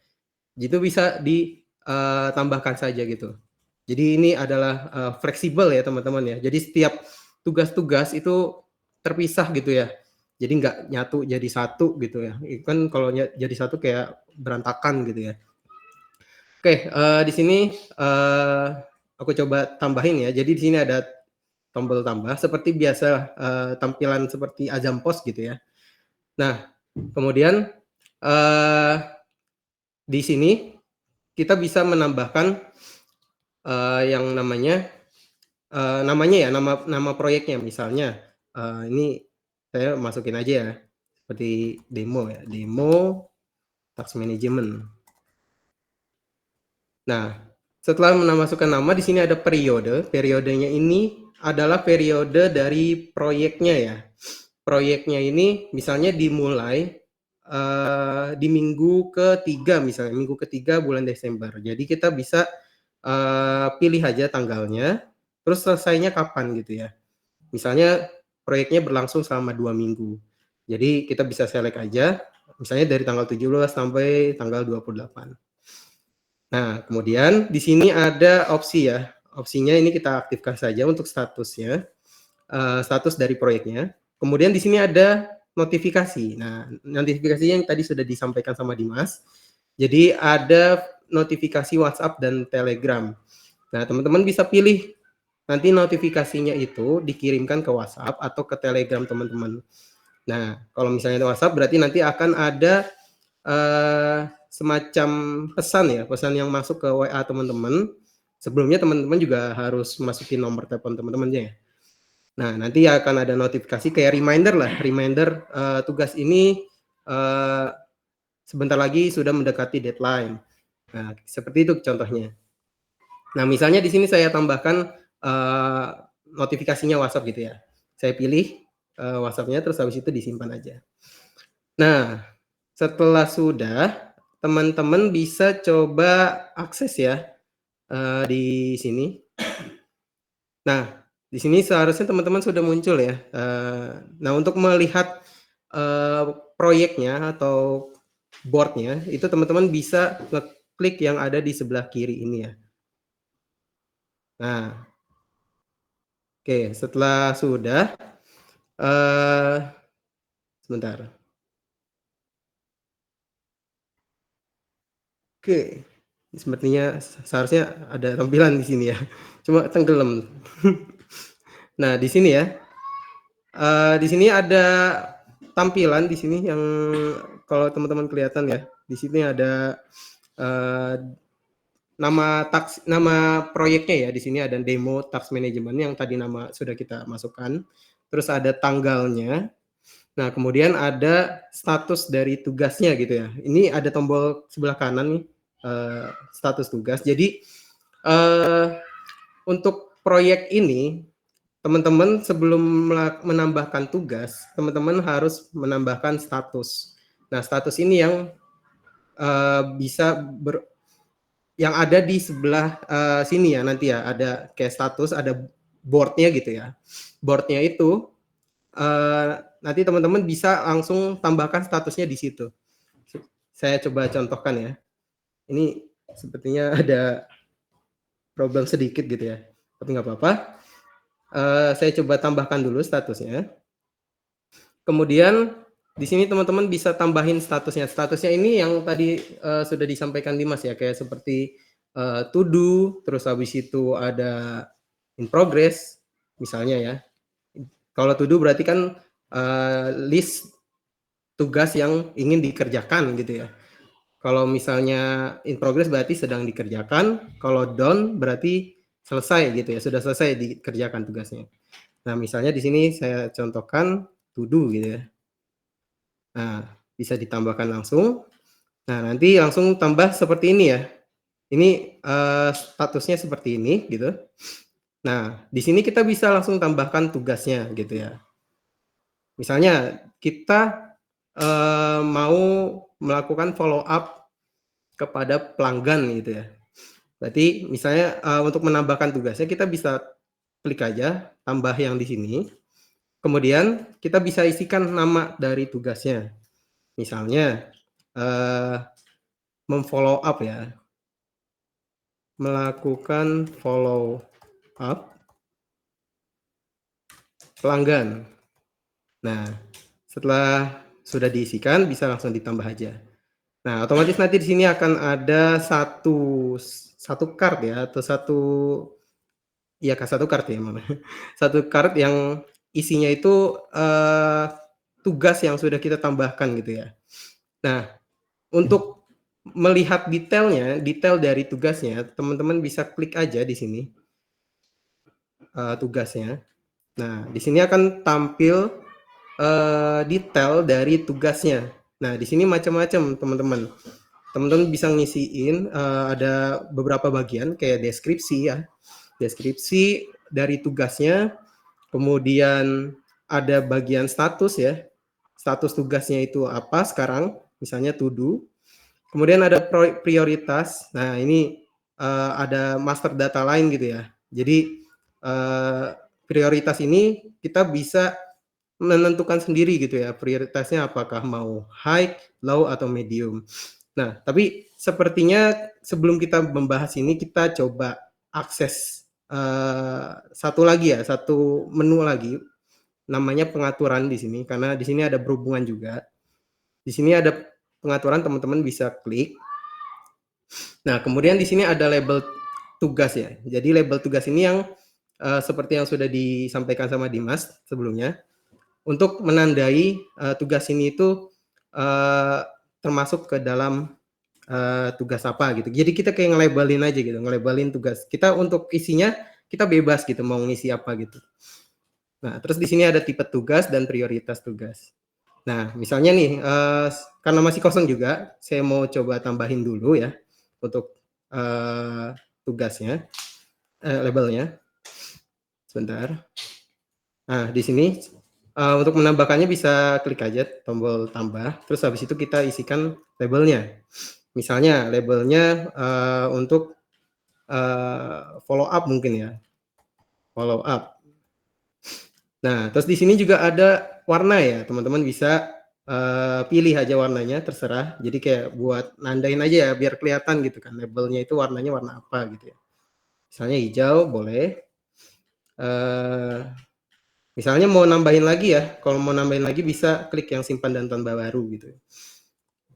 Itu bisa ditambahkan saja gitu. Jadi ini adalah fleksibel ya teman-teman ya. Jadi setiap tugas-tugas itu terpisah gitu ya. Jadi nggak nyatu jadi satu gitu ya. Kan kalau jadi satu kayak berantakan gitu ya. Oke, di sini aku coba tambahin ya. Jadi di sini ada tombol tambah seperti biasa, tampilan seperti azam pos gitu ya. Nah, kemudian di sini kita bisa menambahkan yang namanya ya, nama proyeknya. Misalnya ini saya masukin aja ya, seperti demo ya, demo tax management. Nah, setelah memasukkan nama, di sini ada periode. Periodenya ini adalah periode dari proyeknya ya. Proyeknya ini misalnya dimulai di minggu ketiga misalnya, minggu ketiga bulan Desember. Jadi kita bisa pilih aja tanggalnya, terus selesainya kapan gitu ya. Misalnya proyeknya berlangsung selama 2 minggu. Jadi kita bisa select aja, misalnya dari tanggal 17 sampai tanggal 28. Nah, kemudian di sini ada opsi ya. Opsinya ini kita aktifkan saja untuk statusnya, status dari proyeknya. Kemudian di sini ada notifikasi. Nah, notifikasi yang tadi sudah disampaikan sama Dimas. Jadi ada notifikasi WhatsApp dan Telegram. Nah, teman-teman bisa pilih nanti notifikasinya itu dikirimkan ke WhatsApp atau ke Telegram teman-teman. Nah, kalau misalnya WhatsApp berarti nanti akan ada semacam pesan yang masuk ke WA teman-teman. Sebelumnya teman-teman juga harus masukin nomor telepon teman-temannya ya. Nah, nanti akan ada notifikasi kayak reminder tugas ini sebentar lagi sudah mendekati deadline. Nah, seperti itu contohnya. Nah, misalnya di sini saya tambahkan notifikasinya WhatsApp gitu ya. Saya pilih WhatsApp-nya, terus habis itu disimpan aja. Nah, setelah sudah, teman-teman bisa coba akses ya di sini. Nah, di sini seharusnya teman-teman sudah muncul ya. Nah, untuk melihat proyeknya atau board-nya, itu teman-teman bisa klik yang ada di sebelah kiri ini ya. Nah, oke, setelah sudah, sebentar. Oke, sepertinya seharusnya ada tampilan di sini ya, cuma tenggelam. Nah, di sini ya, di sini ada tampilan di sini yang kalau teman-teman kelihatan ya, di sini ada nama proyeknya ya. Di sini ada demo tax management yang tadi nama sudah kita masukkan. Terus ada tanggalnya. Nah, kemudian ada status dari tugasnya gitu ya. Ini ada tombol sebelah kanan nih, status tugas. Jadi untuk proyek ini, teman-teman sebelum menambahkan tugas, teman-teman harus menambahkan status. Nah, status ini yang bisa yang ada di sebelah sini ya nanti ya, ada kayak status, ada board-nya gitu ya. Board-nya itu nanti teman-teman bisa langsung tambahkan statusnya di situ. Saya coba contohkan ya. Ini sepertinya ada problem sedikit gitu ya, tapi nggak apa-apa. Saya coba tambahkan dulu statusnya. Kemudian di sini teman-teman bisa tambahin statusnya. Statusnya ini yang tadi sudah disampaikan Dimas ya, kayak seperti to do, terus habis itu ada in progress misalnya ya. Kalau to do berarti kan list tugas yang ingin dikerjakan gitu ya. Kalau misalnya in progress berarti sedang dikerjakan, kalau done berarti selesai gitu ya, sudah selesai dikerjakan tugasnya. Nah, misalnya di sini saya contohkan to do gitu ya. Nah, bisa ditambahkan langsung. Nah, nanti langsung tambah seperti ini ya. Ini statusnya seperti ini gitu. Nah, di sini kita bisa langsung tambahkan tugasnya gitu ya. Misalnya kita mau melakukan follow up kepada pelanggan gitu ya. Berarti misalnya untuk menambahkan tugasnya kita bisa klik aja tambah yang di sini. Kemudian kita bisa isikan nama dari tugasnya. Misalnya memfollow up ya. Melakukan follow up pelanggan. Nah, setelah sudah diisikan bisa langsung ditambah aja. Nah, otomatis nanti di sini akan ada satu card ya atau satu card ya memang. Satu card yang isinya itu tugas yang sudah kita tambahkan gitu ya. Nah, untuk melihat detail dari tugasnya, teman-teman bisa klik aja di sini tugasnya. Nah, di sini akan tampil detail dari tugasnya. Nah, di sini macam-macam teman-teman. Teman-teman bisa ngisiin ada beberapa bagian kayak deskripsi ya. Deskripsi dari tugasnya, kemudian ada bagian status ya. Status tugasnya itu apa sekarang, misalnya to do. Kemudian ada prioritas. Nah, ini ada master data lain gitu ya. Jadi prioritas ini kita bisa menentukan sendiri gitu ya, prioritasnya apakah mau high, low, atau medium. Nah, tapi sepertinya sebelum kita membahas ini, kita coba akses satu menu lagi, namanya pengaturan di sini, karena di sini ada berhubungan juga. Di sini ada pengaturan, teman-teman bisa klik. Nah, kemudian di sini ada label tugas ya. Jadi label tugas ini yang seperti yang sudah disampaikan sama Dimas sebelumnya, untuk menandai tugas ini itu termasuk ke dalam tugas apa gitu. Jadi kita kayak nge-labelin aja gitu, nge-labelin tugas. Kita untuk isinya kita bebas gitu mau ngisi apa gitu. Nah, terus di sini ada tipe tugas dan prioritas tugas. Nah, misalnya nih karena masih kosong juga, saya mau coba tambahin dulu ya untuk tugasnya, labelnya. Sebentar. Nah, di sini untuk menambahkannya bisa klik aja tombol tambah, terus habis itu kita isikan labelnya. Misalnya labelnya untuk follow up mungkin ya, follow up. Nah, terus di sini juga ada warna ya, teman-teman bisa pilih aja warnanya, terserah. Jadi kayak buat nandain aja ya, biar kelihatan gitu kan, labelnya itu warnanya warna apa gitu ya. Misalnya hijau boleh. Misalnya mau nambahin lagi ya, kalau mau nambahin lagi bisa klik yang simpan dan tambah baru gitu.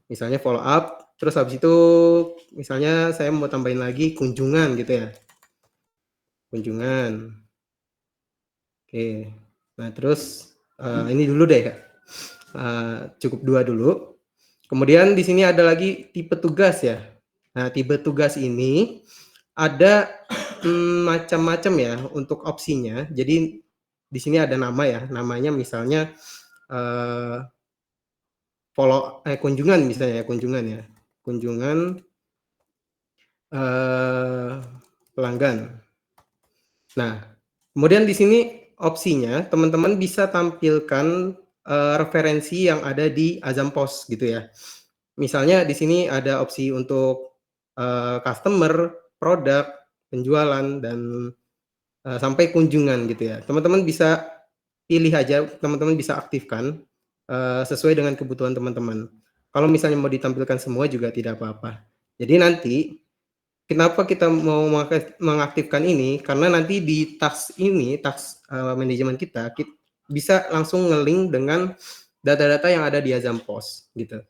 Misalnya follow up, terus habis itu misalnya saya mau tambahin lagi kunjungan gitu ya. Kunjungan. Oke. Nah, terus ini dulu deh Kak. Cukup 2 dulu. Kemudian di sini ada lagi tipe tugas ya. Nah, tipe tugas ini ada macam-macam ya untuk opsinya. Jadi di sini ada nama ya, namanya misalnya kunjungan misalnya ya, kunjungan pelanggan. Nah, kemudian di sini opsinya teman-teman bisa tampilkan referensi yang ada di Azampost gitu ya. Misalnya di sini ada opsi untuk customer, produk, penjualan, dan sampai kunjungan gitu ya. Teman-teman bisa pilih aja, teman-teman bisa aktifkan sesuai dengan kebutuhan teman-teman. Kalau misalnya mau ditampilkan semua juga tidak apa-apa. Jadi nanti kenapa kita mau mengaktifkan ini? Karena nanti di task ini, task manajemen kita bisa langsung nge-link dengan data-data yang ada di Azampost gitu.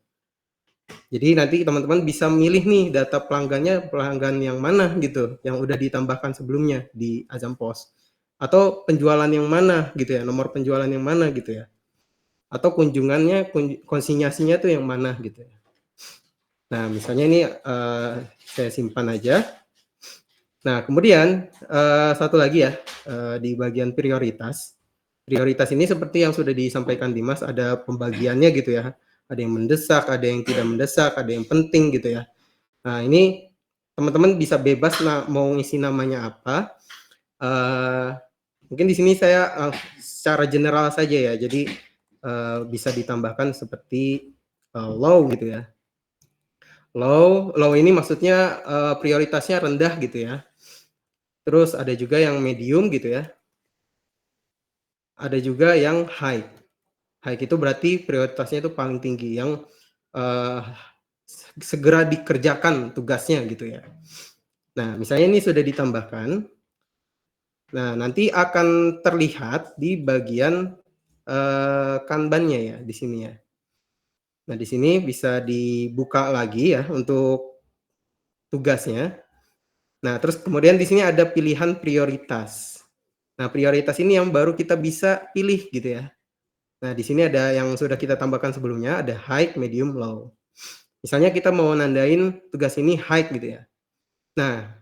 Jadi nanti teman-teman bisa milih nih data pelanggan yang mana gitu, yang udah ditambahkan sebelumnya di Azampost. Atau penjualan yang mana gitu ya, nomor penjualan yang mana gitu ya. Atau kunjungannya, konsinyasinya tuh yang mana gitu ya. Nah, misalnya ini saya simpan aja. Nah, kemudian satu lagi ya, di bagian prioritas. Prioritas ini seperti yang sudah disampaikan Dimas, ada pembagiannya gitu ya. Ada yang mendesak, ada yang tidak mendesak, ada yang penting gitu ya. Nah, ini teman-teman bisa bebas mau ngisi namanya apa. Mungkin di sini saya secara general saja ya. Jadi bisa ditambahkan seperti low gitu ya. Low ini maksudnya prioritasnya rendah gitu ya. Terus ada juga yang medium gitu ya. Ada juga yang high. High itu berarti prioritasnya itu paling tinggi, yang segera dikerjakan tugasnya gitu ya. Nah, misalnya ini sudah ditambahkan. Nah, nanti akan terlihat di bagian Kanban-nya ya di sini ya. Nah, di sini bisa dibuka lagi ya untuk tugasnya. Nah, terus kemudian di sini ada pilihan prioritas. Nah, prioritas ini yang baru kita bisa pilih gitu ya. Nah, di sini ada yang sudah kita tambahkan sebelumnya, ada high, medium, low. Misalnya kita mau nandain tugas ini high gitu ya. Nah,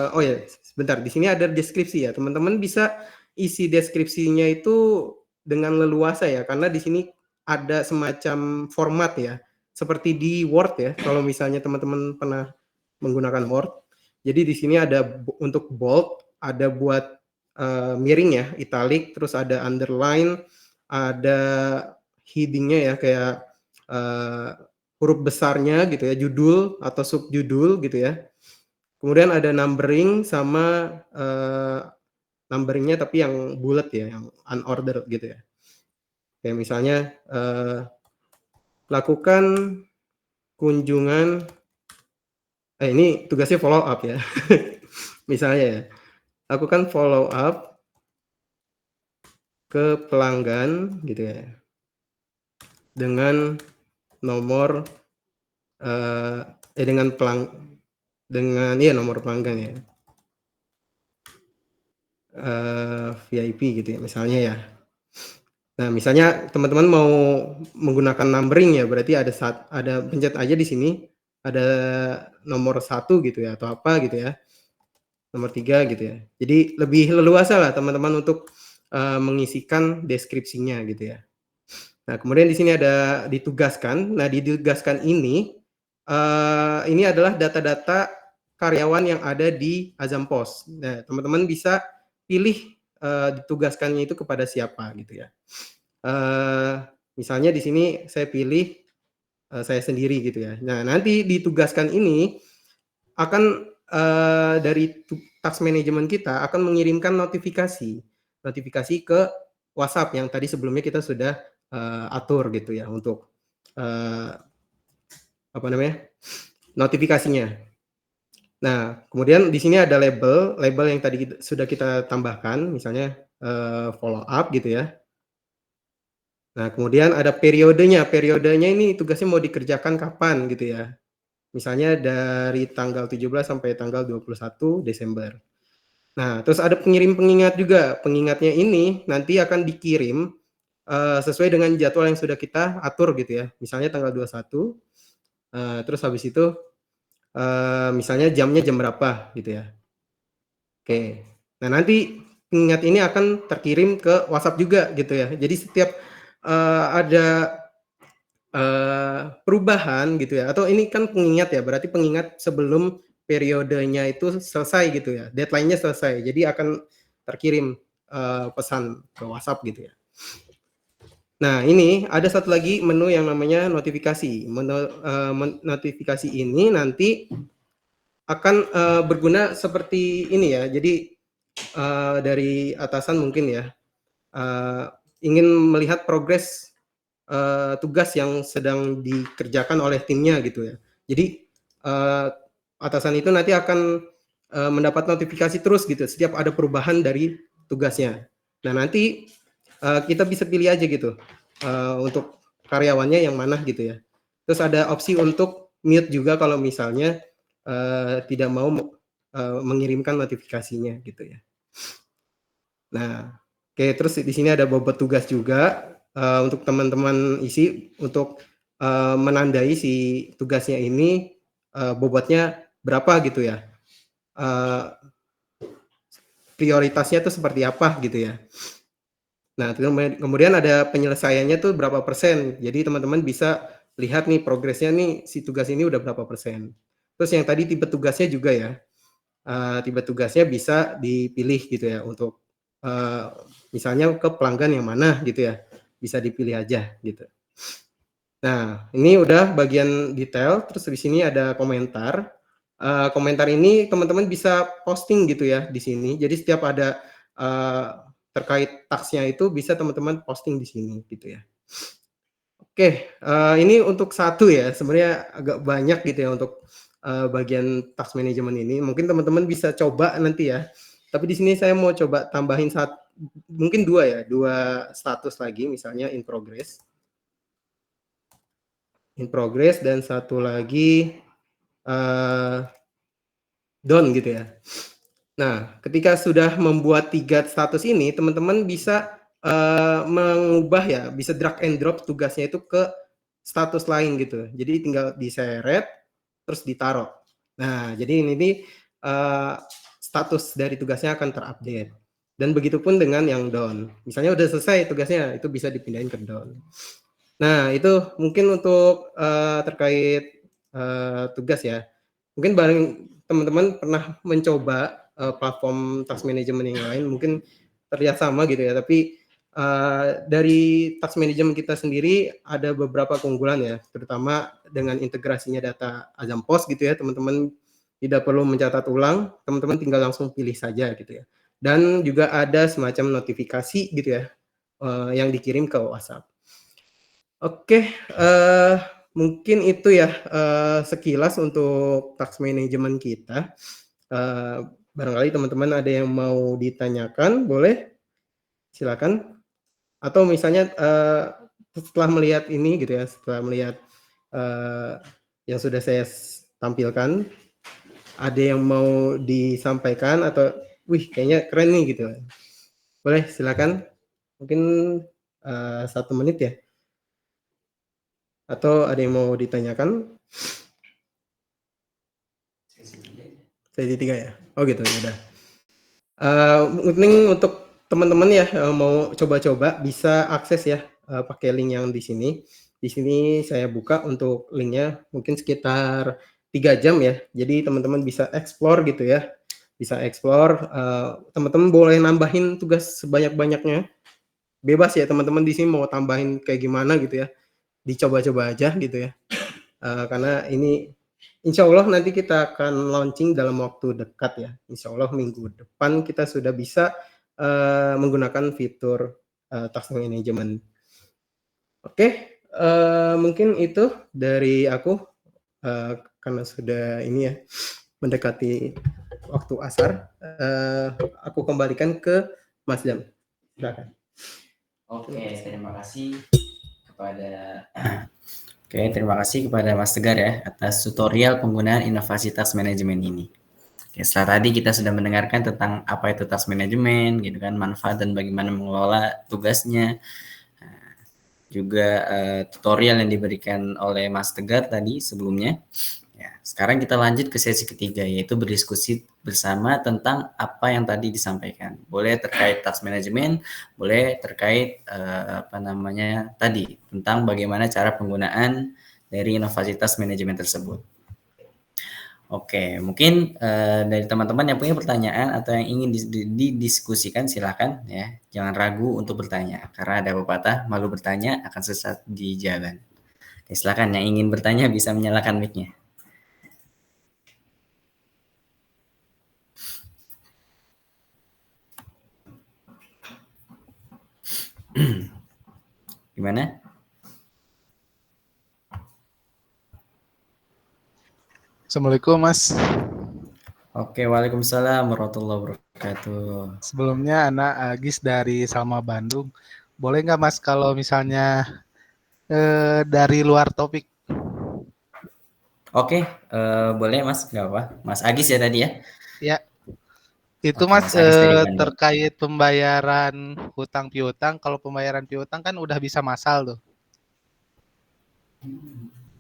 oh ya, sebentar. Di sini ada deskripsi ya. Teman-teman bisa isi deskripsinya itu dengan leluasa ya, karena di sini ada semacam format ya, seperti di Word ya. Kalau misalnya teman-teman pernah menggunakan Word, jadi di sini ada untuk bold, ada buat miring ya, italic, terus ada underline, ada heading-nya ya, kayak huruf besarnya gitu ya, judul atau subjudul gitu ya. Kemudian ada numbering sama numberingnya tapi yang bulat ya, yang unordered gitu ya. Kayak misalnya lakukan kunjungan, ini tugasnya follow up ya. Misalnya ya, lakukan follow up ke pelanggan gitu ya, dengan nomor nomor pelanggan ya, VIP gitu ya misalnya ya. Nah, misalnya teman-teman mau menggunakan numbering ya, berarti ada pencet aja di sini, ada nomor 1 gitu ya, atau apa gitu ya, nomor 3 gitu ya. Jadi lebih leluasa lah teman-teman untuk mengisikan deskripsinya gitu ya. Nah, kemudian di sini ada ditugaskan. Nah, ditugaskan ini adalah data-data karyawan yang ada di Azampos. Nah, teman-teman bisa pilih ditugaskannya itu kepada siapa gitu ya. Misalnya di sini saya pilih saya sendiri gitu ya. Nah, nanti ditugaskan ini akan dari task management kita akan mengirimkan notifikasi ke WhatsApp yang tadi sebelumnya kita sudah atur gitu ya untuk notifikasinya. Nah, kemudian di sini ada label yang tadi sudah kita tambahkan, misalnya follow up gitu ya. Nah, kemudian ada periodenya. Periodenya ini tugasnya mau dikerjakan kapan gitu ya. Misalnya dari tanggal 17 sampai tanggal 21 Desember. Nah, terus ada pengirim pengingat juga. Pengingatnya ini nanti akan dikirim sesuai dengan jadwal yang sudah kita atur gitu ya. Misalnya tanggal 21, terus habis itu misalnya jamnya jam berapa gitu ya. Oke. Nah, nanti pengingat ini akan terkirim ke WhatsApp juga gitu ya. Jadi setiap ada perubahan gitu ya, atau ini kan pengingat ya, berarti pengingat sebelum periodenya itu selesai gitu ya, deadline-nya selesai. Jadi akan terkirim pesan ke WhatsApp gitu ya. Nah, ini ada satu lagi menu yang namanya notifikasi. Notifikasi ini nanti akan berguna seperti ini ya. Jadi dari atasan mungkin ya ingin melihat progres tugas yang sedang dikerjakan oleh timnya gitu ya. Jadi atasan itu nanti akan mendapat notifikasi terus gitu setiap ada perubahan dari tugasnya. Nah, nanti kita bisa pilih aja gitu untuk karyawannya yang mana gitu ya. Terus ada opsi untuk mute juga kalau misalnya tidak mau mengirimkan notifikasinya gitu ya. Nah, oke, terus di sini ada bobot tugas juga untuk teman-teman isi untuk menandai si tugasnya ini bobotnya berapa gitu ya. Prioritasnya tuh seperti apa gitu ya. Nah, kemudian ada penyelesaiannya tuh berapa persen. Jadi teman-teman bisa lihat nih progresnya nih si tugas ini udah berapa persen. Terus yang tadi tipe tugasnya juga ya. Tipe tugasnya bisa dipilih gitu ya untuk misalnya ke pelanggan yang mana gitu ya, bisa dipilih aja gitu. Nah, ini udah bagian detail, terus di sini ada komentar. Komentar ini teman-teman bisa posting gitu ya di sini. Jadi setiap ada terkait taksnya itu bisa teman-teman posting di sini gitu ya. Oke, ini untuk satu ya, sebenarnya agak banyak gitu ya untuk bagian task management ini. Mungkin teman-teman bisa coba nanti ya. Tapi di sini saya mau coba tambahin mungkin dua status lagi, misalnya in progress dan satu lagi done gitu ya. Nah, ketika sudah membuat 3 status ini, teman-teman bisa mengubah ya, bisa drag and drop tugasnya itu ke status lain gitu. Jadi tinggal diseret, terus ditaruh. Nah, jadi ini status dari tugasnya akan terupdate. Dan begitupun dengan yang done. Misalnya udah selesai tugasnya, itu bisa dipindahin ke done. Nah, itu mungkin untuk terkait tugas ya. Mungkin bareng teman-teman pernah mencoba platform task management yang lain, mungkin terlihat sama gitu ya, tapi dari task management kita sendiri ada beberapa keunggulan ya, terutama dengan integrasinya data Azampos gitu ya, teman-teman tidak perlu mencatat ulang, teman-teman tinggal langsung pilih saja gitu ya. Dan juga ada semacam notifikasi gitu ya, yang dikirim ke WhatsApp. Oke, mungkin itu ya sekilas untuk task management kita. Barangkali teman-teman ada yang mau ditanyakan, boleh silakan. Atau misalnya setelah melihat ini gitu ya, setelah melihat yang sudah saya tampilkan, ada yang mau disampaikan atau, wih kayaknya keren nih gitu. Boleh silakan. Mungkin 1 menit ya. Atau ada yang mau ditanyakan? Sesi 3 ya? Oh gitu, ya udah. Mungkin untuk teman-teman ya mau coba-coba bisa akses ya pakai link yang di sini. Di sini saya buka untuk linknya mungkin sekitar 3 jam ya. Jadi teman-teman bisa explore gitu ya. Bisa explore, teman-teman boleh nambahin tugas sebanyak-banyaknya. Bebas ya teman-teman di sini mau tambahin kayak gimana gitu ya. Dicoba-coba aja gitu ya. Karena ini insya Allah nanti kita akan launching dalam waktu dekat ya. Insya Allah minggu depan kita sudah bisa menggunakan fitur task management. Oke, mungkin itu dari aku karena sudah ini ya mendekati waktu asar. Aku kembalikan ke Mas Dam. Silakan. Oke, terima kasih kepada Mas Tegar ya atas tutorial penggunaan inovasi task management ini. Oke, setelah tadi kita sudah mendengarkan tentang apa itu task management, gitu kan, manfaat dan bagaimana mengelola tugasnya. Juga tutorial yang diberikan oleh Mas Tegar tadi sebelumnya. Ya, sekarang kita lanjut ke sesi ketiga, yaitu berdiskusi bersama tentang apa yang tadi disampaikan. Boleh terkait task management, boleh terkait tadi tentang bagaimana cara penggunaan dari inovasi task management tersebut. Oke, mungkin dari teman-teman yang punya pertanyaan atau yang ingin didiskusikan silakan ya, jangan ragu untuk bertanya karena ada pepatah malu bertanya akan sesat di jalan. Oke, silakan yang ingin bertanya bisa menyalakan mic-nya. Gimana? Assalamualaikum Mas. Oke, waalaikumsalam warahmatullahi wabarakatuh. Sebelumnya Anak Agis dari Salma Bandung. Boleh nggak Mas kalau misalnya dari luar topik? Oke, boleh Mas, nggak apa. Mas Agis ya tadi ya? Ya, itu Oke, Mas Mas Agis dari Bandung. terkait pembayaran hutang piutang. Kalau pembayaran piutang kan udah bisa massal tuh.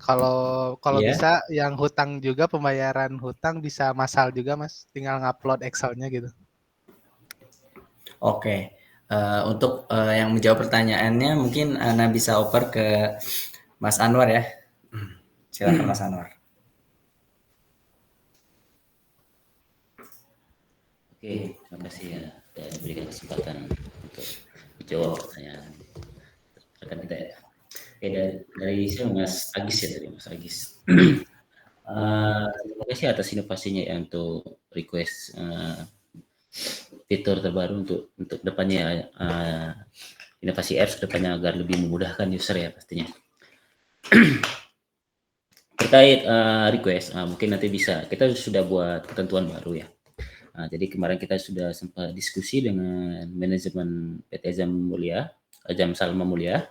Kalau Iya. bisa yang hutang juga pembayaran hutang bisa massal juga Mas, tinggal ngupload Excel-nya gitu. Oke, untuk yang menjawab pertanyaannya mungkin Ana bisa oper ke Mas Anwar ya. Silakan Mas Anwar. Oke, terima kasih ya sudah diberikan kesempatan untuk menjawab pertanyaan rekan kita ya. Oke, dari saya Mas Agis ya, dari Mas Agis. Terima kasih atas inovasinya ya untuk request fitur terbaru untuk depannya, inovasi apps depannya agar lebih memudahkan user ya pastinya. Terkait request, mungkin nanti kita sudah buat ketentuan baru ya. Jadi kemarin kita sudah sempat diskusi dengan manajemen PT Jam Salma Mulia.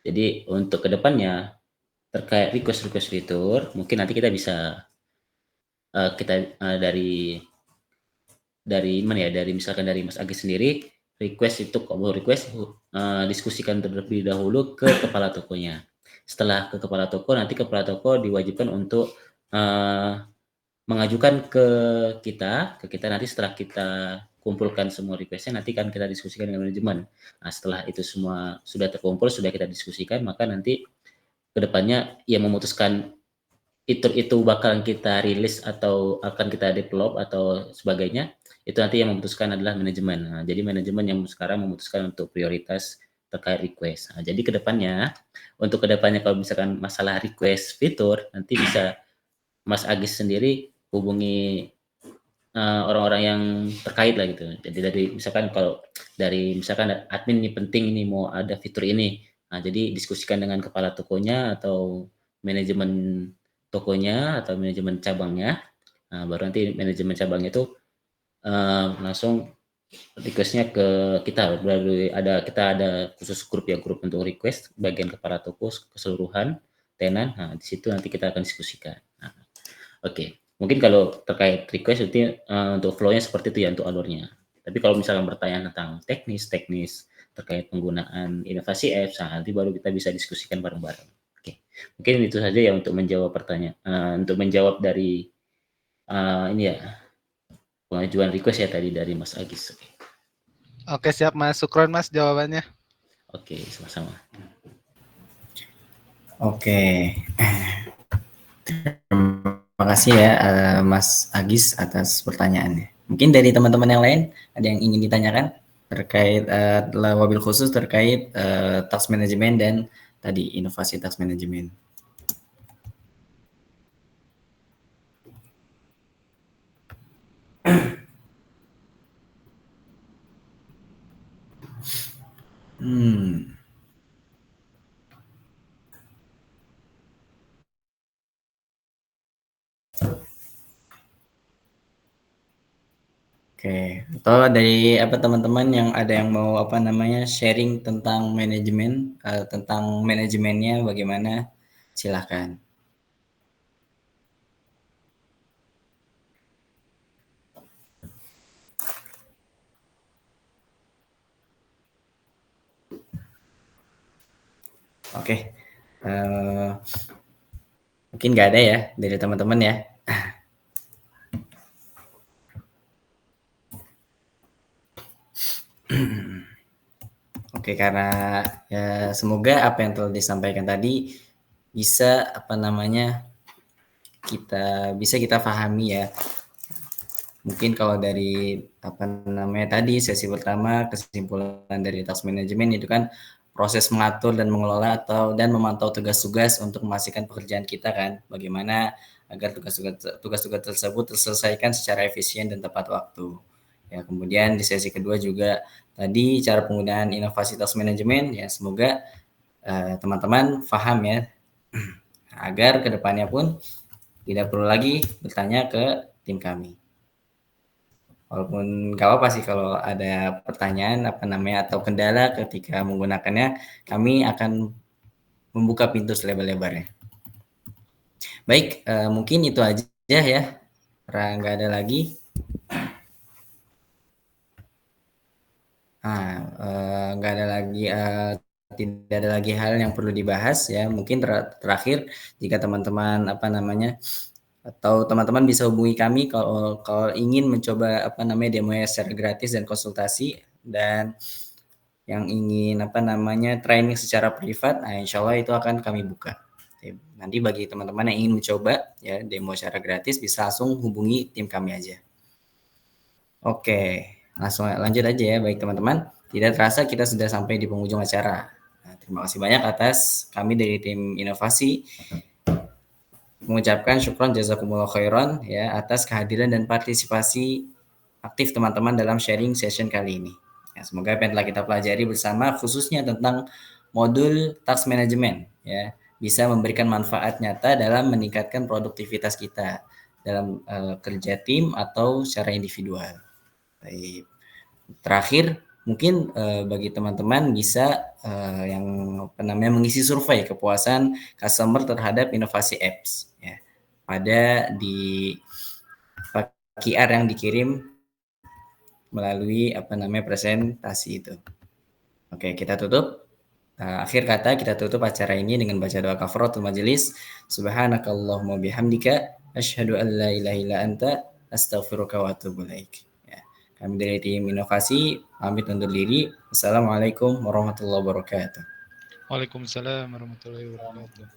Jadi untuk kedepannya terkait request fitur, mungkin nanti kita bisa dari mana ya, dari misalkan dari Mas Agis sendiri request itu kalau request diskusikan terlebih dahulu ke kepala tokonya. Setelah ke kepala toko, nanti kepala toko diwajibkan untuk mengajukan ke kita nanti setelah kita kumpulkan semua requestnya, nanti kan kita diskusikan dengan manajemen. Setelah itu semua sudah terkumpul, sudah kita diskusikan, maka nanti kedepannya yang memutuskan itu bakalan kita rilis atau akan kita develop atau sebagainya, itu nanti yang memutuskan adalah manajemen. Jadi manajemen yang sekarang memutuskan untuk prioritas terkait request. Jadi untuk kedepannya kalau misalkan masalah request fitur, nanti bisa Mas Agis sendiri hubungi orang-orang yang terkait lah gitu. Jadi kalau dari admin ini penting ini mau ada fitur ini, jadi diskusikan dengan kepala tokonya atau manajemen tokonya atau manajemen cabangnya. Baru nanti manajemen cabangnya itu langsung requestnya ke kita. Kita ada khusus grup untuk request bagian kepala toko keseluruhan tenan. Di situ nanti kita akan diskusikan. Oke. Mungkin kalau terkait request itu untuk flow-nya seperti itu ya untuk alurnya. Tapi kalau misalnya bertanya tentang teknis terkait penggunaan inovasi apps, nanti baru kita bisa diskusikan bareng-bareng. Oke. Mungkin itu saja ya untuk menjawab pertanyaan, untuk menjawab dari ini ya pengajuan request ya tadi dari Mas Agis. Oke, siap Mas Sukron Mas jawabannya. Oke, sama-sama. Oke. Terima kasih ya Mas Agis atas pertanyaannya. Mungkin dari teman-teman yang lain ada yang ingin ditanyakan terkait wabil khusus terkait task management dan tadi inovasi task management. Oke, atau dari teman-teman yang ada yang mau sharing tentang manajemen, tentang manajemennya bagaimana, silahkan. Oke, mungkin nggak ada ya dari teman-teman ya. Oke, karena ya semoga apa yang telah disampaikan tadi bisa kita pahami ya. Mungkin kalau dari tadi sesi pertama kesimpulan dari task management itu kan proses mengatur dan mengelola dan memantau tugas-tugas untuk memastikan pekerjaan kita kan, bagaimana agar tugas-tugas tersebut terselesaikan secara efisien dan tepat waktu. Ya, kemudian di sesi kedua juga tadi cara penggunaan inovasi task management ya, semoga teman-teman paham ya, agar kedepannya pun tidak perlu lagi bertanya ke tim kami. Walaupun gak apa-apa sih kalau ada pertanyaan atau kendala ketika menggunakannya, kami akan membuka pintu selebar-lebarnya. Baik, mungkin itu aja ya. Nggak ada lagi. Nggak ada lagi, tidak ada lagi hal yang perlu dibahas ya. Mungkin terakhir jika teman-teman atau teman-teman bisa hubungi kami kalau ingin mencoba demo secara gratis dan konsultasi, dan yang ingin training secara privat, insya Allah itu akan kami buka. Nanti bagi teman-teman yang ingin mencoba ya demo secara gratis bisa langsung hubungi tim kami aja. Oke, langsung lanjut aja ya. Baik teman-teman, tidak terasa kita sudah sampai di penghujung acara. Terima kasih banyak atas kami dari tim inovasi mengucapkan syukron jazakumullah khairan ya atas kehadiran dan partisipasi aktif teman-teman dalam sharing session kali ini. Ya, semoga apa yang telah kita pelajari bersama khususnya tentang modul task management ya bisa memberikan manfaat nyata dalam meningkatkan produktivitas kita dalam kerja tim atau secara individual. Baik. Terakhir mungkin bagi teman-teman bisa yang mengisi survei kepuasan customer terhadap inovasi apps ya pada di QR yang dikirim melalui presentasi itu. Oke, kita tutup. Akhir kata kita tutup acara ini dengan baca doa kafaratul majelis. Subhanakallahumma bihamdika asyhadu an la ilaha illa anta astaghfiruka wa atubu ilaik. Ya. Kami dari tim inovasi pamit undur diri. Assalamualaikum warahmatullahi wabarakatuh. Waalaikumsalam warahmatullahi wabarakatuh.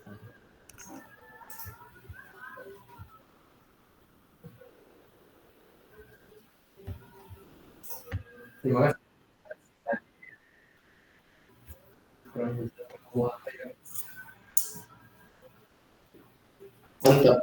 Terima kasih. Mantap.